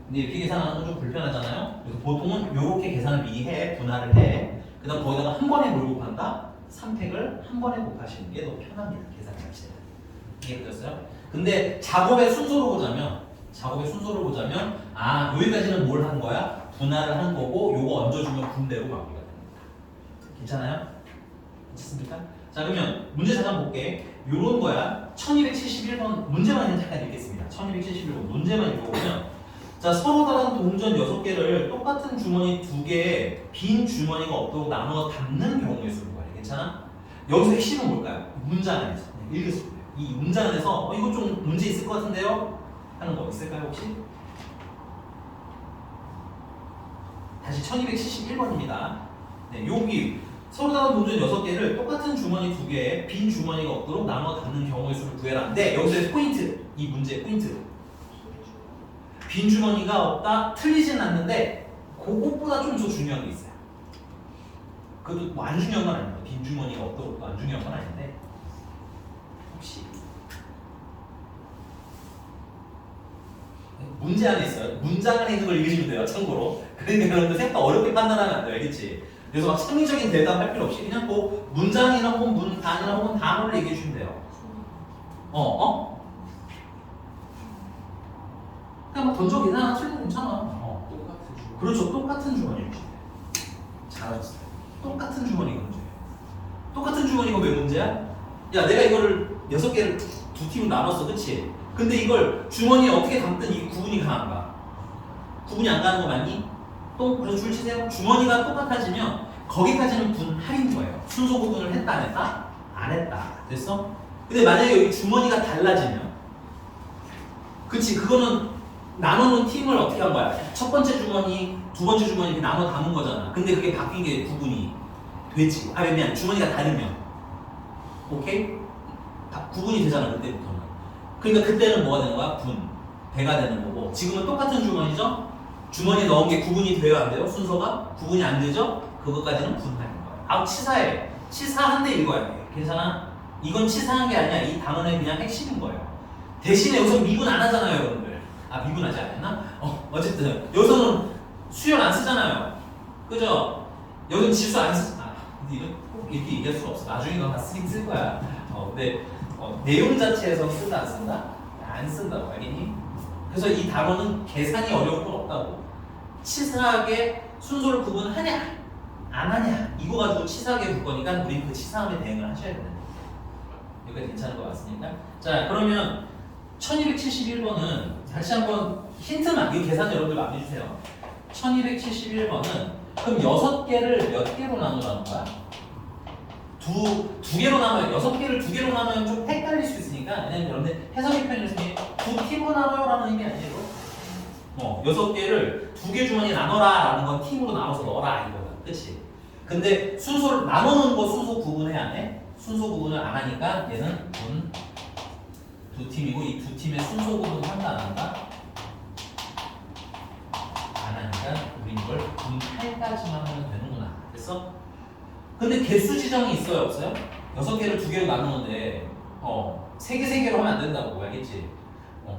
근데 이렇게 계산하는 건 좀 불편하잖아요. 그래서 보통은 이렇게 계산을 미리 해, 분할을 해. 그 다음 거기다가 한 번에 뭘 곱한다? 3팩을 한 번에 곱하시는 게 더 편합니다. 계산 자체가. 이해되셨어요? 근데 작업의 순서로 보자면 여기까지는 뭘 한 거야? 분할을 한 거고 요거 얹어주면 분배로 마무리가 됩니다. 괜찮아요? 괜찮습니까? 자, 그러면 문제 잠깐 볼게. 요런 거야. 1271번 문제만 잠깐 읽겠습니다. 1271번 문제만 읽어보면, 자, 서로 다른 동전 6개를 똑같은 주머니 2개에 빈 주머니가 없도록 나누어 담는 경우의 수를 구하래. 괜찮아? 여기서 핵심은 뭘까요? 문장 안에서 읽으시면 돼요. 이 문장 안에서 이거 좀 문제 있을 것 같은데요? 하는 거 있을까요 혹시? 다시 1271번입니다. 네, 여기 서로 다른 동전 6개를 똑같은 주머니 2개에 빈 주머니가 없도록 나눠 담는 경우의 수를 구해라. 네, 여기서 포인트, 이 문제의 포인트. 빈 주머니가 없다? 틀리진 않는데 그것보다 좀 더 중요한 게 있어요. 그것도 뭐 안 중요한 건 아닙니다. 빈 주머니가 없도록 안 중요한 건 아닌데, 혹시 문제 안에 있어요. 문장 안에 있는 걸 읽으시면 돼요. 참고로. 그러니까 여러분들 생각 어렵게 판단하면 안 돼요. 알겠지? 그래서 막 창의적인 대답할 필요 없이 그냥 뭐 문장이나 혹은 문단이나 혹은 단어를 얘기해 주시면 돼요. 그냥 막 던져 계산 하나 틀려도 괜찮아. 똑같은 주. 그렇죠. 똑같은 주머니를 주세요. 잘하셨어요. 똑같은 주머니가 문제예요. 똑같은 주머니가 왜 문제야? 야, 내가 이거를 6개를 두 팀으로 나눴어. 그치? 근데 이걸 주머니에 어떻게 담든 이 구분이 강한가? 구분이 안 가는 거 맞니? 또 그래서 줄 치세요. 주머니가 똑같아지면 거기까지는 분할인 거예요. 순서 구분을 했다 안 했다? 안 안 했다. 됐어? 근데 만약에 여기 주머니가 달라지면 그치 그거는 나누는 팀을 어떻게 한 거야? 첫 번째 주머니, 두 번째 주머니 이렇게 나눠 담은 거잖아. 근데 그게 바뀐 게 구분이 되지. 아 미안 주머니가 다르면 오케이? 구분이 되잖아 그때부터는. 그러니까 그때는 뭐가 되는 거야? 배가 되는 거고 지금은 똑같은 주머니죠? 주머니에 넣은 게 구분이 돼요 안 돼요? 순서가? 구분이 안 되죠? 그것까지는 분할인 거야. 아 치사해. 치사한데 읽어야 돼. 괜찮아? 이건 치사한 게 아니야. 이 단원의 그냥 핵심인 거예요. 대신에 여기서 미분 안 하잖아요 여러분들. 아 미분하지 않았나? 어쨌든 여기서는 수열 안 쓰잖아요. 그죠? 여기는 지수 안 쓰. 아 근데 이건 꼭 이렇게 얘기할 수가 없어. 나중에 너 다 쓰긴 쓸 거야. 근데 내용 자체에서 쓴다 안 쓴다? 안 쓴다고 알겠니? 그래서 이 단어는 계산이 어려울 건 없다고. 치사하게 순서를 구분하냐 안 하냐 이거 가지고 치사하게 볼 거니까 우리 그 치사함에 대응을 하셔야 된다. 여기까지 괜찮은 것 같습니까? 자 그러면 1271번은 다시 한번 힌트만 이거 계산 여러분들 많이 해주세요. 1271번은 그럼 6개를 몇 개로 나누라는 거야? 두 개로 나눠요. 6개를 2개로 나누면 좀 헷갈릴 수 있으니까 왜냐면 여러분들 해석의 편의성이 두 팀으로 나눠요라는 의미 아니에요. 6개를 2개 주머니에 나눠라 라는 건 팀으로 나눠서 넣어라 이거야. 그치? 근데 순서를 나누는 거 순서 구분해야 해. 순서 구분을 안 하니까 얘는 두 팀이고 이 두 팀의 순서 구분 한다 안 한다? 안 하니까 우리 이걸 분할까지만 하면 되는구나. 됐어? 근데 개수 지정이 있어요 없어요? 6개를 2개로 나누는데 3개로 하면 안 된다고 알겠지?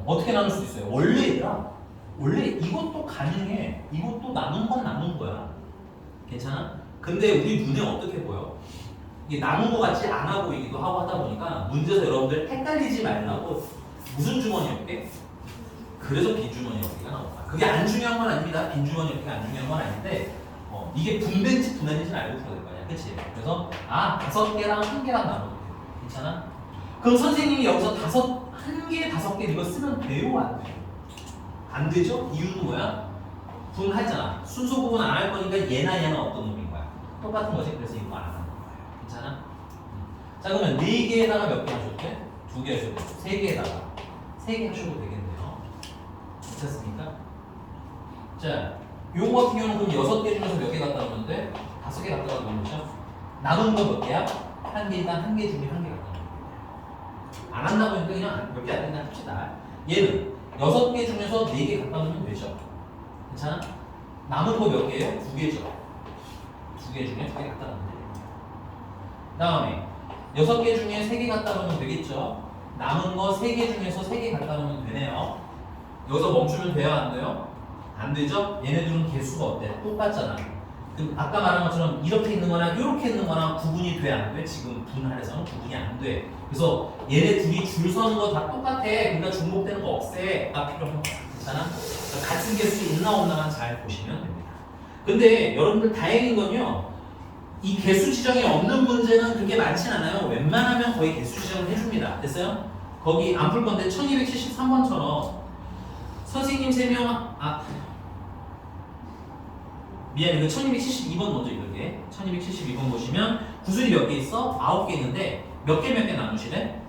어떻게 나눌 수 있어요? 원래 이것도 가능해. 이것도 나눈 건 나눈 거야. 괜찮아? 근데 우리 눈에 어떻게 보여? 이게 나눈 거 같지 않아 보이기도 하고 하다 보니까 문제에서 여러분들 헷갈리지 말라고 무슨 주머니 어깨? 그래서 빈 주머니 어깨가 나온 거야. 그게 안 중요한 건 아닙니다. 빈 주머니 어깨가 안 중요한 건 아닌데 이게 분배인지 분할인지 알고 풀어야 될 거 아니야. 그치? 그래서 5개랑 1개랑 나눠도 돼. 괜찮아? 그럼 선생님이 여기서 1개, 5개 이거 쓰면 돼요? 안 돼요? 안 되죠? 이유는 뭐야? 분할잖아. 순서 구분 안 할 거니까 얘나 어떤 놈인 거야? 똑같은 거지. 그래서 이거 안 하는 거예요. 괜찮아? 자 그러면 4개에다가 몇 개 하셔도 돼? 2개 하셔도 돼? 3개에다가 3개 하셔도 되겠네요. 괜찮습니까? 자 요거 같은 경우는 그럼 6개 중에서 몇 개 갖다 놓으면 돼? 5개 갖다 놓으면 되죠? 남은 거 몇 개야? 1개 일단 1개 중에 1개 갖다 놓으면 돼. 안 한다고 했는데 그냥 몇 개 안 된다 합시다. 얘는 6개 중에서 4개 갖다 놓으면 되죠. 괜찮아? 남은 거 몇 개예요? 2개죠. 2개 중에 2개 갖다 놓으면 돼요. 다음에 6개 중에 3개 갖다 놓으면 되겠죠. 남은 거 3개 중에서 3개 갖다 놓으면 되네요. 여기서 멈추면 돼요? 안 돼요? 안 되죠? 얘네들은 개수가 어때? 똑같잖아. 그럼 아까 말한 것처럼 이렇게 있는 거나 이렇게 있는 거나 구분이 돼? 안 돼? 지금 분할해서는 구분이 안 돼. 그래서 얘네 둘이 줄 서는 거 다 똑같아. 그러니까 중복되는 거 없애가 필요한 거야. 괜찮아? 그러니까 같은 개수 있나 없나만 잘 보시면 됩니다. 근데 여러분들 다행인 건요. 이 개수 지정이 없는 문제는 그렇게 많진 않아요. 웬만하면 거의 개수 지정을 해줍니다. 됐어요? 거기 안 풀 건데 1273번처럼 선생님 3명 미안해. 그 1272번 먼저 읽을게. 1272번 보시면 구슬이 몇 개 있어? 9개 있는데 몇 개 나누시래?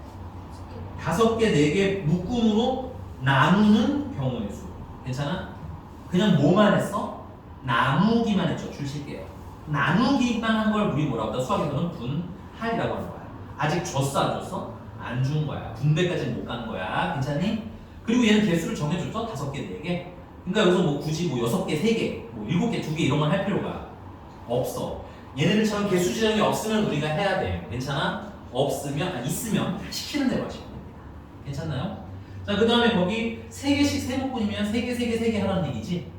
5개, 4개 묶음으로 나누는 경우의 수. 괜찮아? 그냥 뭐만 했어? 나누기만 했죠. 줄 칠게요. 나누기만 한 걸 우리 뭐라고 한다? 수학에서는 분할이라고 하는 거야. 아직 줬어 안 줬어? 안 준 거야. 분배까지 못 가는 거야. 괜찮니? 그리고 얘는 개수를 정해줬죠? 5개, 4개. 그러니까 여기서 뭐 굳이 뭐 6개, 3개, 뭐 7개, 2개 이런 건 할 필요가 없어. 얘네들처럼 개수 지정이 없으면 우리가 해야 돼. 괜찮아? 있으면 시키는 대로 하시면 됩니다. 괜찮나요? 자, 그 다음에 거기 3개씩 세목분이면 3개, 3개, 3개 하라는 얘기지?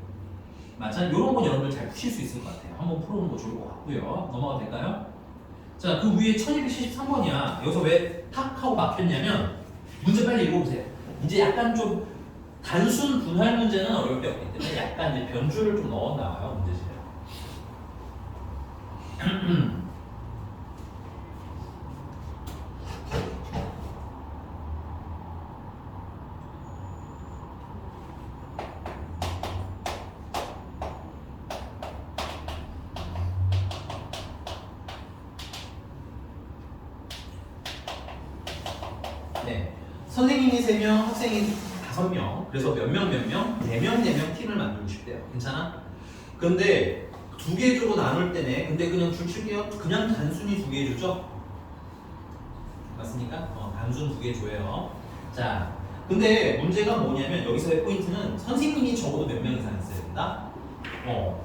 맞아? 이런 건 여러분들 잘 푸실 수 있을 것 같아요. 한번 풀어보는 거 좋을 것 같고요. 넘어가도 될까요? 자, 그 위에 1273번이야. 여기서 왜 탁 하고 막혔냐면 문제 빨리 읽어보세요. 이제 약간 좀 단순 분할 문제는 어려울 게 없기 때문에 약간 이제 변주를 좀 넣어 나와요. 문제집에. 네. 선생님이 3명, 학생이 5명. 그래서 몇 명, 4명 팀을 만들고 싶대요. 괜찮아? 근데 2개 주로 나눌 때네. 근데 그냥 줄 칠게요. 그냥 단순히 2개 주죠? 맞습니까? 단순 2개 줘요. 자, 근데 문제가 뭐냐면 여기서의 포인트는 선생님이 적어도 몇 명 이상 있어야 된다?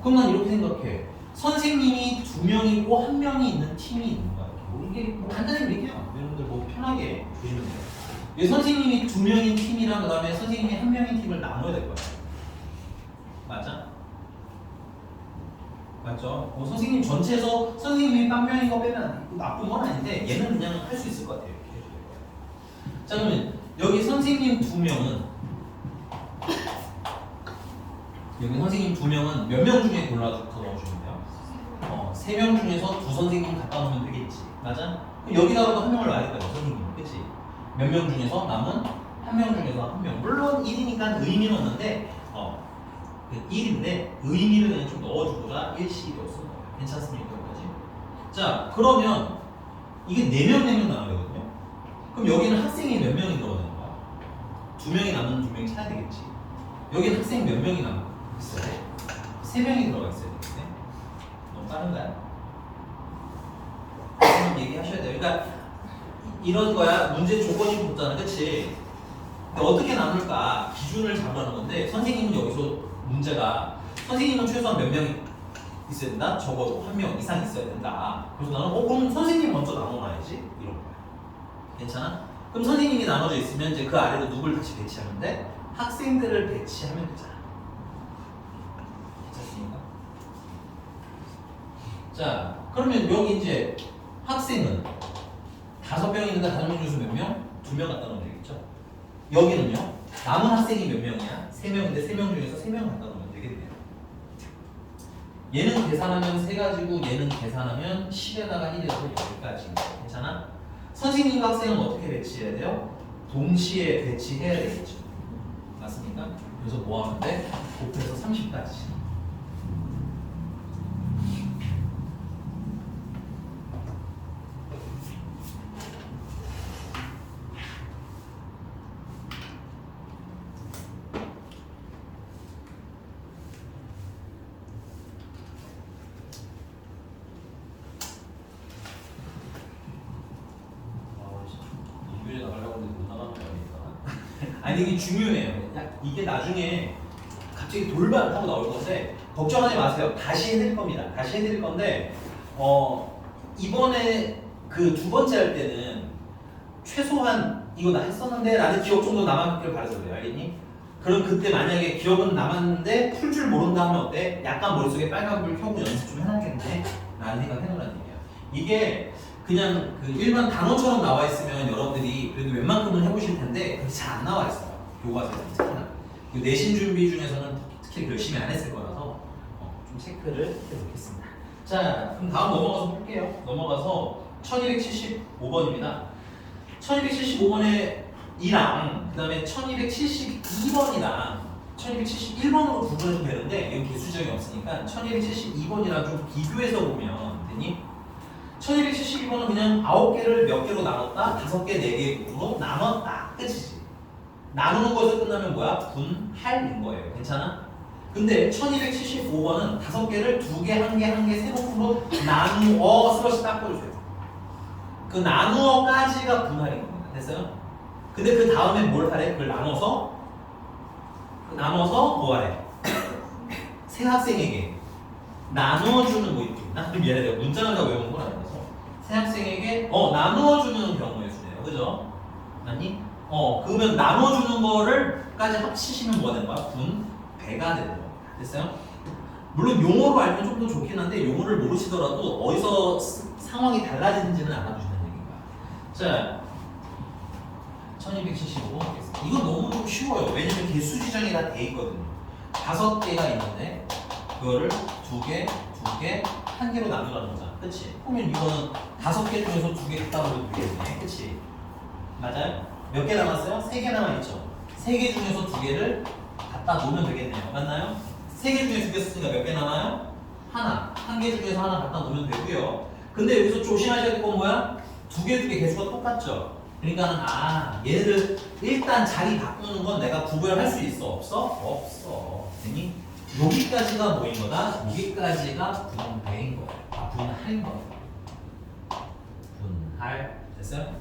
그럼 난 이렇게 생각해. 선생님이 2명이고 1명이 있는 팀이 있는 거야. 이게 뭐 간단히 얘기해요. 여러분들 뭐 편하게 보시면 돼요. 이 선생님이 2명인 팀이랑 그 다음에 선생님이 1명인 팀을 나눠야 될 거야. 맞아? 맞죠? 선생님 전체에서 선생님이 빡명인 거 빼면 나쁜 건 아닌데 얘는 그냥 할 수 있을 것 같아요. 이렇게 해도 될 거예요. 자 그러면 여기 선생님 2명은 여기 선생님 2명은 몇 명 중에 골라서 넣어주면 돼요? 3명 중에서 2 선생님 갖다 놓으면 되겠지. 맞아? 그럼 여기다가도 1명을 놔야 될 거야. 선생님. 그치? 몇 명 중에서 남은 1명 중에서 1명. 물론 1이니까 의미는 없는데 1인데 의미를 그냥 좀 넣어주고자 1씩이라고 쓴 거예요. 괜찮습니까? 여기까지? 자 그러면 이게 4명 나눠야 되거든요. 그럼 여기는 학생이 몇 명이 들어가야 되는 거야? 2명이 남는 2명이 차야 되겠지. 여기는 학생 몇 명이 남아 있어야 돼? 3명이 들어가 있어야 되겠네. 너무 빠른가요? 한번 얘기하셔야 돼요. 그러니까 이런 거야. 문제 조건이 붙잖아. 그치? 근데 어떻게 나눌까? 기준을 잡으라는 건데 선생님은 여기서 문제가 선생님은 최소한 몇 명이 있어야 된다? 적어도 1명 이상 있어야 된다. 그래서 나는 그럼 선생님 먼저 나눠놔야지 이런 거야. 괜찮아? 그럼 선생님이 나눠져 있으면 이제 그 아래로 누굴 같이 배치하면 돼? 학생들을 배치하면 되잖아. 괜찮습니까? 자 그러면 여기 이제 학생은 5명 있는데 5명 중에서 몇 명? 2명 갖다 놓으면 되겠죠? 여기는요? 남은 학생이 몇 명이야? 3명인데 3명 중에서 3명 갖다 놓으면 되겠네요. 얘는 계산하면 3가지고 얘는 계산하면 10에다가 1에서 여기까지. 괜찮아? 선생님과 학생은 어떻게 배치해야 돼요? 동시에 배치해야 되겠죠. 맞습니까? 그래서 뭐 하면 돼? 곱해서 30까지. 아니 이게 중요해요. 이게 나중에 갑자기 돌발하고 나올 건데 걱정하지 마세요. 다시 해드릴 겁니다. 다시 해드릴 건데 이번에 그 2번째 할 때는 최소한 이거 나 했었는데 라는 기억 정도 남았길 바라서 그래요. 알겠니? 그럼 그때 만약에 기억은 남았는데 풀 줄 모른다 하면 어때? 약간 머릿속에 빨간불 켜고 연습 좀 해놨겠네? 라는 생각 해놓으라는 얘기예요. 이게 그냥 그 일반 단어처럼 나와 있으면 여러분들이 그래도 웬만큼은 해보실 텐데 그게 잘 안 나와 있어요. 교과서에서 특히나. 그 내신 준비 중에서는 특히 열심히 안 했을 거라서 좀 체크를 해놓겠습니다. 자, 그럼 다음 넘어가서 볼게요. 넘어가서 1275번입니다. 1275번에 2랑 그 다음에 1272번이랑 1271번으로 구분해도 되는데 이건 개수지정이 없으니까 1272번이랑 좀 비교해서 보면 되니? 1272번은 그냥 9개를 몇 개로 나눴다? 5개, 4개로 나눴다. 끝이지. 나누는 것에서 끝나면 뭐야? 분할인 거예요. 괜찮아? 근데 1275번은 5개를 2개, 1개, 1개, 3번으로 나누어 슬러시 닦아주세요. 그 나누어까지가 분할인 겁니다. 됐어요? 근데 그 다음에 뭘 하래? 그걸 나눠서 뭐 하래? 새 학생에게 나누어주는 뭐 이렇게 있나? 미안해 내가 문장을 다 외운 건 아니라서 새 학생에게 나누어주는 경우의 수네요. 그죠? 맞니? 그러면 나눠주는 거를까지 합치시면 뭐가 되는 거야? 분배가 되는 겁니다. 됐어요? 물론 용어로 알면 좀 더 좋긴 한데 용어를 모르시더라도 어디서 상황이 달라지는지는 알아주시는 얘기입니다. 자, 1275번 하겠습니다. 이건 너무 좀 쉬워요. 왜냐면 개수 지정이 다 돼 있거든요. 5개가 있는데 그거를 2개, 2개, 1개로 나누라는 거잖아. 그치? 그러면 이거는 5개 중에서 2개 갖다 놓으면 되겠네. 그치? 맞아요? 몇 개 남았어요? 3개 남아있죠? 3개 중에서 2개를 갖다 놓으면 되겠네요. 맞나요? 3개 중에 2개 썼으니까 몇 개 남아요? 하나. 1개 중에서 하나 갖다 놓으면 되고요. 근데 여기서 조심하셔야 될 건 뭐야? 2개 개수가 똑같죠? 그러니까는 얘네들 일단 자리 바꾸는 건 내가 구별할 수 있어 없어? 없어. 됐니? 여기까지가 뭐인 거다? 여기까지가 분배인 거야. 분할인 거야. 분할. 됐어요?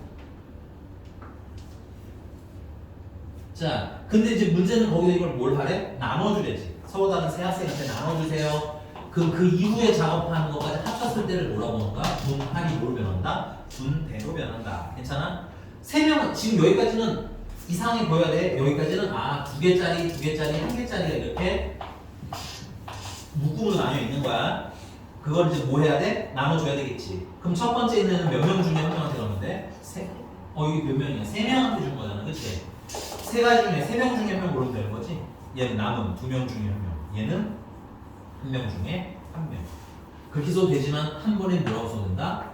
자, 근데 이제 문제는 거기서 이걸 뭘 하래? 나눠주래지. 서로 다른 세 학생한테 나눠주세요. 그 이후에 작업하는 것까지 합쳤을 때를 뭐라고 하는가? 분할이 뭘 변한다? 분배로 변한다. 괜찮아? 세 명은 지금 여기까지는 이상하게 보여야 돼. 여기까지는 두 개짜리, 두 개짜리, 한 개짜리가 이렇게 묶음으로 나뉘어 있는 거야. 그걸 이제 뭐 해야 돼? 나눠줘야 되겠지. 그럼 첫 번째 있는 몇 명 중에 한 명한테 줬는데 여기 몇 명이야? 세 명한테 준 거잖아, 그치? 세 가지 중에 세 명 중에 한 명 고르면 되는 거지. 얘는 남은 두 명 중에 한 명. 얘는 한 명 중에 한 명. 그렇게 써도 되지만 한 번에 뭐라고 써도 된다?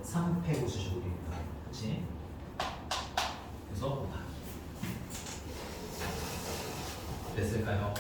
3패고 쓰셔도 되겠다. 그치? 그래서 됐을까요?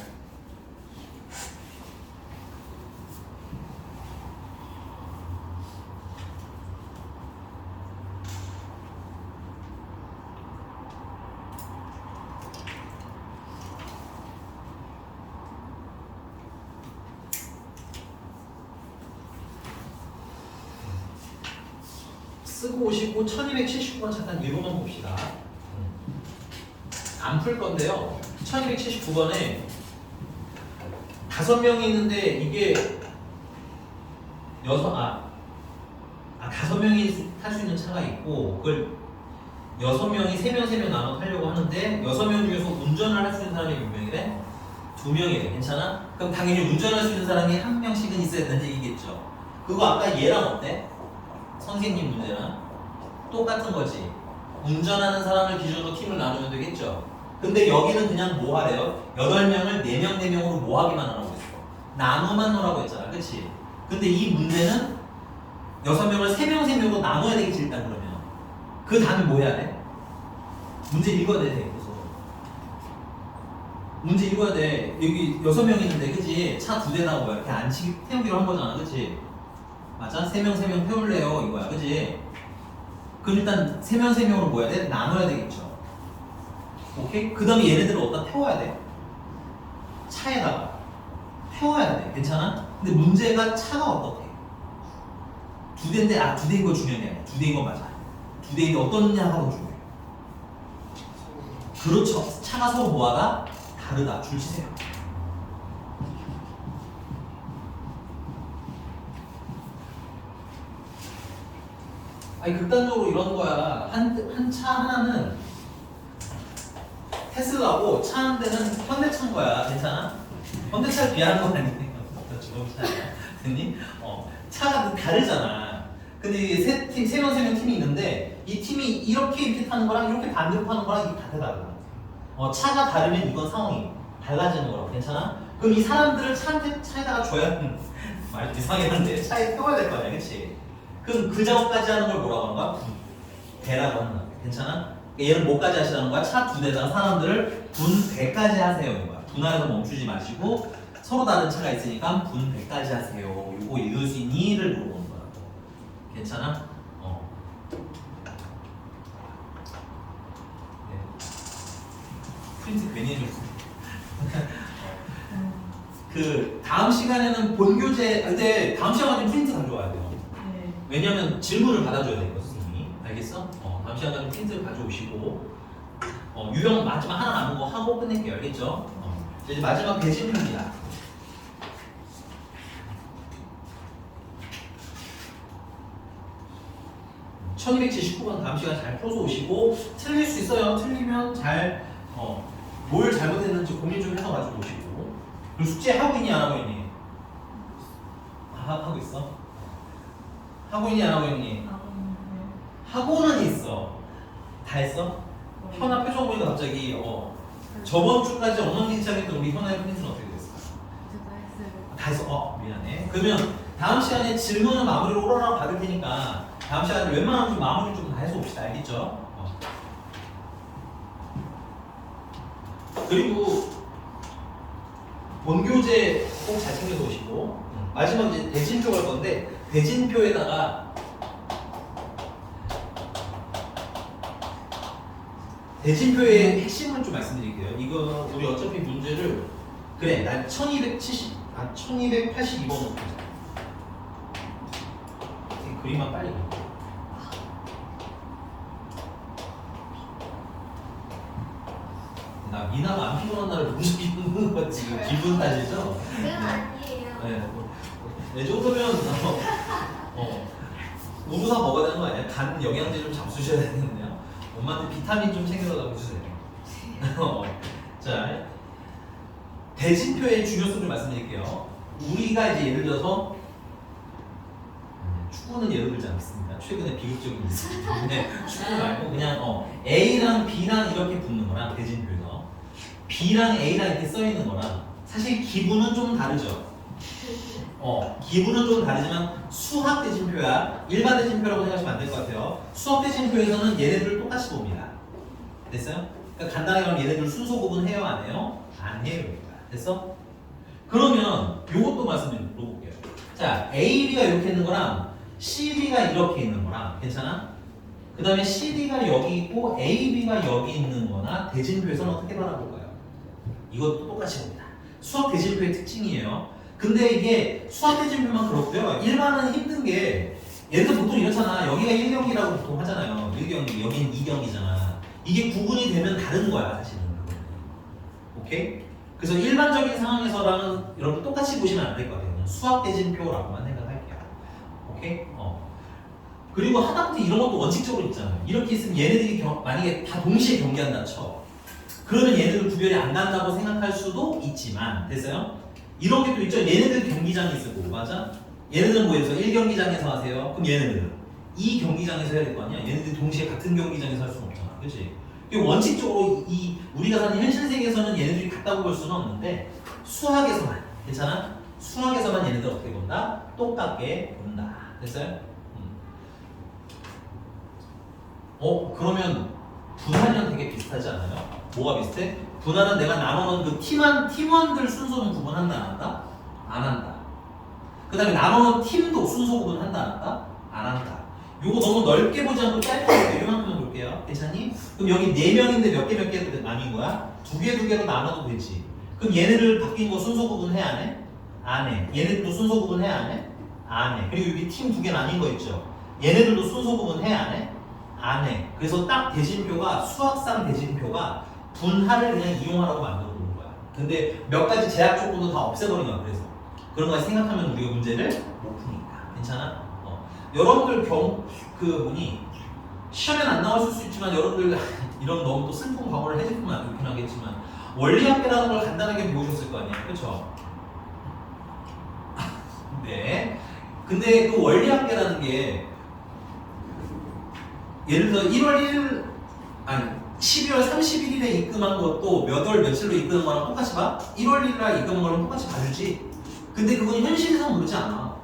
쓰고 오시고 1279번 잠깐 읽어만 봅시다. 안 풀 건데요. 1279번에 5명이 있는데 이게 5명이 탈 수 있는 차가 있고 그걸 6명이 3명 나눠 타려고 하는데 6명 중에서 운전을 할 수 있는 사람이 몇 명이래? 2명이래. 괜찮아? 그럼 당연히 운전할 수 있는 사람이 한 명씩은 있어야 된다는 얘기겠죠. 그거 아까 얘랑 어때? 선생님 문제랑 똑같은 거지. 운전하는 사람을 기준으로 팀을 나누면 되겠죠. 근데 여기는 그냥 뭐 하래요? 8명을 4명, 4명으로 뭐 하기만 하라고 했어. 나눠만 놓으라고 했잖아. 그치? 근데 이 문제는 6명을 3명, 3명으로 나눠야 되겠지, 일단 그러면. 그 다음에 뭐 해야 돼? 문제 읽어야 돼, 그래서. 문제 읽어야 돼. 여기 6명 있는데, 그치? 차 2대다가 뭐야? 이렇게 태우기로 한 거잖아. 그치? 맞아? 3명 태울래요 이거야. 그치? 그럼 일단 3명으로 뭐 해야 돼? 나눠야 되겠죠. 오케이? 그 다음에 얘네들을 어디다 태워야 돼? 차에다가 태워야 돼. 괜찮아? 근데 문제가 차가 어떻게? 2대인데 2대인 거 중요한 게 아니야. 2대인 거 맞아. 2대인데 어떠냐가 더 중요해. 그렇죠. 차가 서로 뭐하다? 다르다. 줄 치세요. 아니 극단적으로 이런 거야. 한 차 하나는 테슬라고 차 한 대는 현대차인 거야. 괜찮아? 현대차를 비하는 건 아니에요. 주동차야. 됐니? 차가 다르잖아. 근데 이게 세 명 팀이 있는데 이 팀이 이렇게 타는 거랑 이렇게 반대로 타는 거랑 이게 다 다르다. 차가 다르면 이건 상황이 달라지는 거라고. 괜찮아? 그럼 이 사람들을 차에다가 줘야 말 이상하긴 한데 차에 태워야 될 거 아니야. 그치? 그럼 그 작업까지 하는 걸 뭐라고 하는 거야? 분배라고 하는 거야. 괜찮아? 얘를 뭐까지 하시라는 거야? 차 2대당 사람들을 분배까지 하세요. 이거야. 분할해서 멈추지 마시고 서로 다른 차가 있으니까 분배까지 하세요. 이거 읽을 수 있니?를 물어보는 거야. 괜찮아? 네. 프린트 괜히 해줬어. 그 다음 시간에는 본교재 근데 다음 시간까지 프린트 가져와야 돼요. 네. 왜냐면 질문을 받아줘야 되니까 선생님이. 알겠어? 다음 시간까지 프린트를 가져오시고 유형 마지막 하나 남은 거 하고 끝낼게요. 알겠죠? 이제 마지막 배진표입니다. (1279번) 다음 시간 잘 풀어서 오시고 틀릴 수 있어요. 틀리면 뭘 잘못했는지 고민 좀 해서 가지고 오시고. 그리고 숙제 하고 있니 안 하고 있니? 하고 있어? 하고 있니 안 하고 있니? 하고는 있어. 다 했어? 현아 표정 보니까 갑자기 저번 주까지 언어링 시작했던 우리 현아의 프린트는 어떻게 됐어? 다 했어. 미안해. 그러면 다음 시간에 질문을 마무리로 오라라고 받을 테니까 다음 시간에 웬만하면 좀 마무리 좀 다 해서 봅시다. 알겠죠? 그리고 본교재 꼭 잘 챙겨서 오시고 마지막 이제 대진표 갈 건데 대진표에다가 대진표의 핵심을 좀 말씀드릴게요. 이거 우리 어차피 문제를 그래 난 1282번 놓고 그림만 빨리 그려. 나 미나가 안 피곤한 날을 무슨 피곤한 거 지금 기분 따지죠? 그건 아니에요. 네, 이 정도면 우루사 먹어야 되는 거 아니야? 간 영양제 좀 잡수셔야 되겠네요. 엄마한테 비타민 좀 챙겨달라고 해주세요. 자, 대진표의 중요성을 말씀드릴게요. 우리가 이제 예를 들어서 축구는 예를 들지 않겠습니다. 최근에 비극적인 일이 있기 때문에 축구 말고 그냥 A랑 B랑 이렇게 붙는 거랑 대진표에서 B랑 A랑 이렇게 써 있는 거랑 사실 기분은 좀 다르죠. 기분은 좀 다르지만 수학 대진표야 일반 대진표라고 생각하시면 안 될 것 같아요. 수학 대진표에서는 얘네들을 똑같이 봅니다. 됐어요? 그러니까 간단하게 말하면 얘네들 순서 구분해요 안 해요? 안 해요. 됐어? 그러면 요것도 말씀드려볼게요. 자, AB가 이렇게 있는 거랑 CD가 이렇게 있는 거랑 괜찮아? 그 다음에 CD가 여기 있고 AB가 여기 있는 거나 대진표에서는 어떻게 바라볼까요? 이것도 똑같이 봅니다. 수학 대진표의 특징이에요. 근데 이게 수학 대진표만 그렇고요. 일반은 힘든 게 얘들 보통 이렇잖아. 여기가 1경기라고 보통 하잖아요. 1경기, 여기는 2경기잖아. 이게 구분이 되면 다른 거야 사실은. 오케이? 그래서 일반적인 상황에서랑은 여러분 똑같이 보시면 안 될 것 같아요. 그냥 수학 대진표라고만 생각할게요. 오케이? 그리고 하다못해 이런 것도 원칙적으로 있잖아요. 이렇게 있으면 얘네들이 만약에 다 동시에 경기한다 쳐. 그러면 얘네들 구별이 안 간다고 생각할 수도 있지만 됐어요? 이런 게 또 있죠. 얘네들 경기장이 있을 거고 맞아? 얘네들은 뭐해서 1경기장에서 하세요. 그럼 얘네들은 2경기장에서 해야 될 거 아니야? 얘네들이 동시에 같은 경기장에서 할 수는 없잖아. 그렇지? 원칙적으로 우리가 사는 현실 세계에서는 얘네들이 같다고 볼 수는 없는데 수학에서만 괜찮아? 수학에서만 얘네들 어떻게 본다? 똑같게 본다. 됐어요? 그러면 분할이랑 되게 비슷하지 않아요? 뭐가 비슷해? 분할은 내가 나눠놓은 그 팀원들 순서는 구분한다 안 한다? 안 한다. 그 다음에 나눠놓은 팀도 순서 구분한다 안 한다? 안 한다. 요거 너무 넓게 보지 않고 짧게 이만큼만 볼게요. 괜찮니? 그럼 여기 4명인데 몇 개 나뉜 거야? 두 개로 나눠도 되지. 그럼 얘네들 바뀐 거 순서 구분해 안 해? 안 해. 얘네들도 순서 구분해 안 해? 안 해. 그리고 여기 팀 2개 나뉜 거 있죠? 얘네들도 순서 구분해 안 해? 안 해. 그래서 딱 대진표가 수학상 대진표가 분할을 그냥 이용하라고 만들어 놓은 거야. 근데 몇 가지 제약 조건도 다 없애버린 거야. 그래서 그런 거 생각하면 우리가 문제를 못 푸니까. 괜찮아? 여러분들 시험엔 안 나왔을 수 있지만 여러분들 이런 너무 또 슬픈 과거를 해제하면 안 좋긴 하겠지만 원리학계라는 걸 간단하게 배우셨을 거 아니에요. 그렇죠? 네. 근데 그 원리학계라는 게 예를 들어 12월 31일에 입금한 것도 몇 월 며칠로 입금한 거랑 똑같이 봐? 1월 1일에 입금한 거랑 똑같이 봐주지. 근데 그건 현실에서는 그렇지 않아.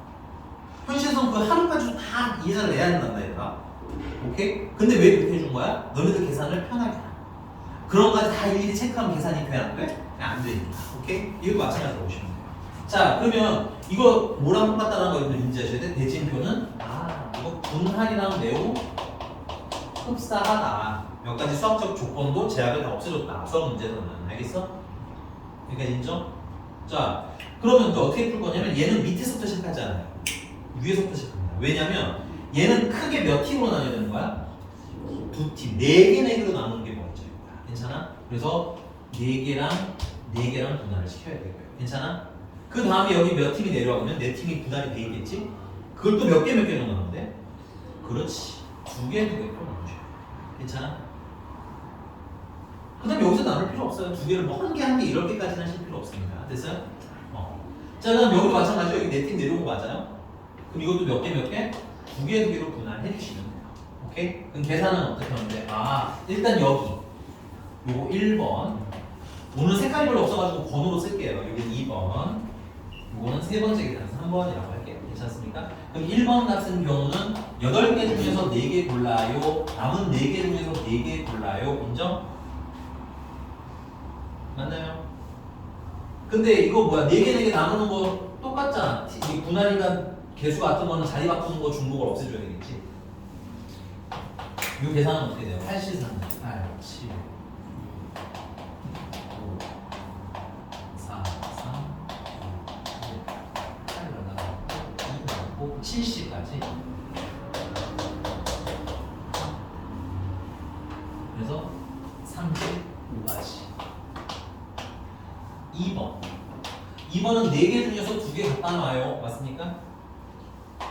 현실에서는 그 하루까지 다 이해를 내야 된단다 얘들아. 오케이? 근데 왜 그렇게 해준 거야? 너네들 계산을 편하게 하라. 그런 거까지 다 일일이 체크하면 계산이 돼? 안 돼? 안 되니까. 오케이? 이거 마찬가지로 보시면 돼요. 자, 그러면 이거 뭐랑 똑같다는 거 여러분들 인지하셔야 돼? 대진표는 이거 분할이랑 매우 흡사하다. 몇 가지 수학적 조건도 제약을 다 없애줬다. 수학 문제에서는. 알겠어? 여기까지 인정? 자, 그러면 또 어떻게 풀 거냐면 얘는 밑에서부터 시작하지 않아요. 위에서부터 시작합니다. 왜냐면 얘는 크게 몇 팀으로 나눠야 되는 거야? 2팀. 4개로 나누는 게 먼저입니다. 괜찮아? 그래서 4개랑 4개랑 분할을 시켜야 되고요. 괜찮아? 그 다음에 여기 몇 팀이 내려가면 4팀이 분할이 돼 있겠지? 그걸 또 몇 개 나누는데? 그렇지. 2개 나누셔야 돼. 괜찮아? 그 다음에 여기서 나눌 필요 없어요. 2개를 뭐 1개 이렇게까지는 하실 필요 없습니다. 됐어요? 자, 그럼 여기도 마찬가지로 여기 4팀 내려온 거 맞아요? 그럼 이것도 몇 개? 2개로 분할해 주시면 돼요. 오케이? 그럼 계산은 어떻게 하면 돼? 일단 여기 요거 1번 오늘 색깔이 별로 없어가지고 번호로 쓸게요. 여기는 2번 요거는 세 번째 계산에서 3번이라고 할게요. 괜찮습니까? 그럼 1번 같은 경우는 8개 중에서 4개 골라요. 남은 4개 중에서 4개 골라요. 인정? 맞나요? 근데 이거 뭐야? 4개 나누는 거 똑같잖아. 이 분할이가 개수 같은 거는 자리 바꾸는 거 중복을 없애줘야 되겠지. 이 계산은 어떻게 돼요? 83, 8, 7, 70까지. 그래서 35까지. 2번. 2번은 4개 중에서 2개 갖다 놔요. 맞습니까?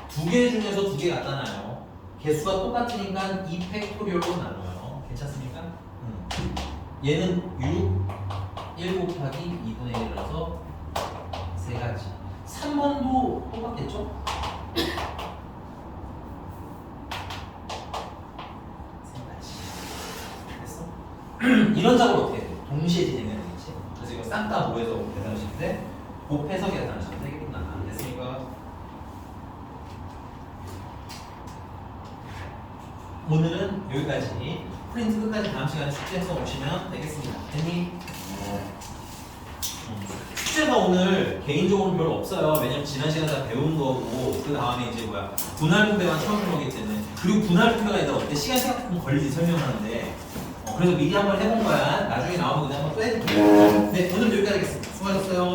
2개 중에서 2개 갖다 놔요. 개수가 똑같으니까 2팩토리얼로 나눠요. 괜찮습니까? 얘는 6, 1 곱하기 2분의 1이라서 3가지. 3번도 똑같겠죠? 3가지. 됐어? 이런 작업을 어떻게 해야 돼? 동시에 진행해야 되겠지? 그래서 이거 쌍따 모에서 계산하시는데 곱해서 계산하시면 되겠구나. 됐습니까? 오늘은 여기까지. 프린트 끝까지 다음 시간에 숙제해서 오시면 되겠습니다. 됐니? 숙제가 오늘 개인적으로 별로 없어요. 왜냐면 지난 시간에 다 배운 거고 그 다음에 이제 분할 분배만 처음 한 거기 때문에. 그리고 분할 분배가 있다 어때? 시간 생각보면 걸리지 설명하는데. 그래서 미리 한번 해본 거야. 나중에 나오면 그냥 한번 또 해줄게. 네, 오늘 여기까지 하겠습니다. 수고하셨어요.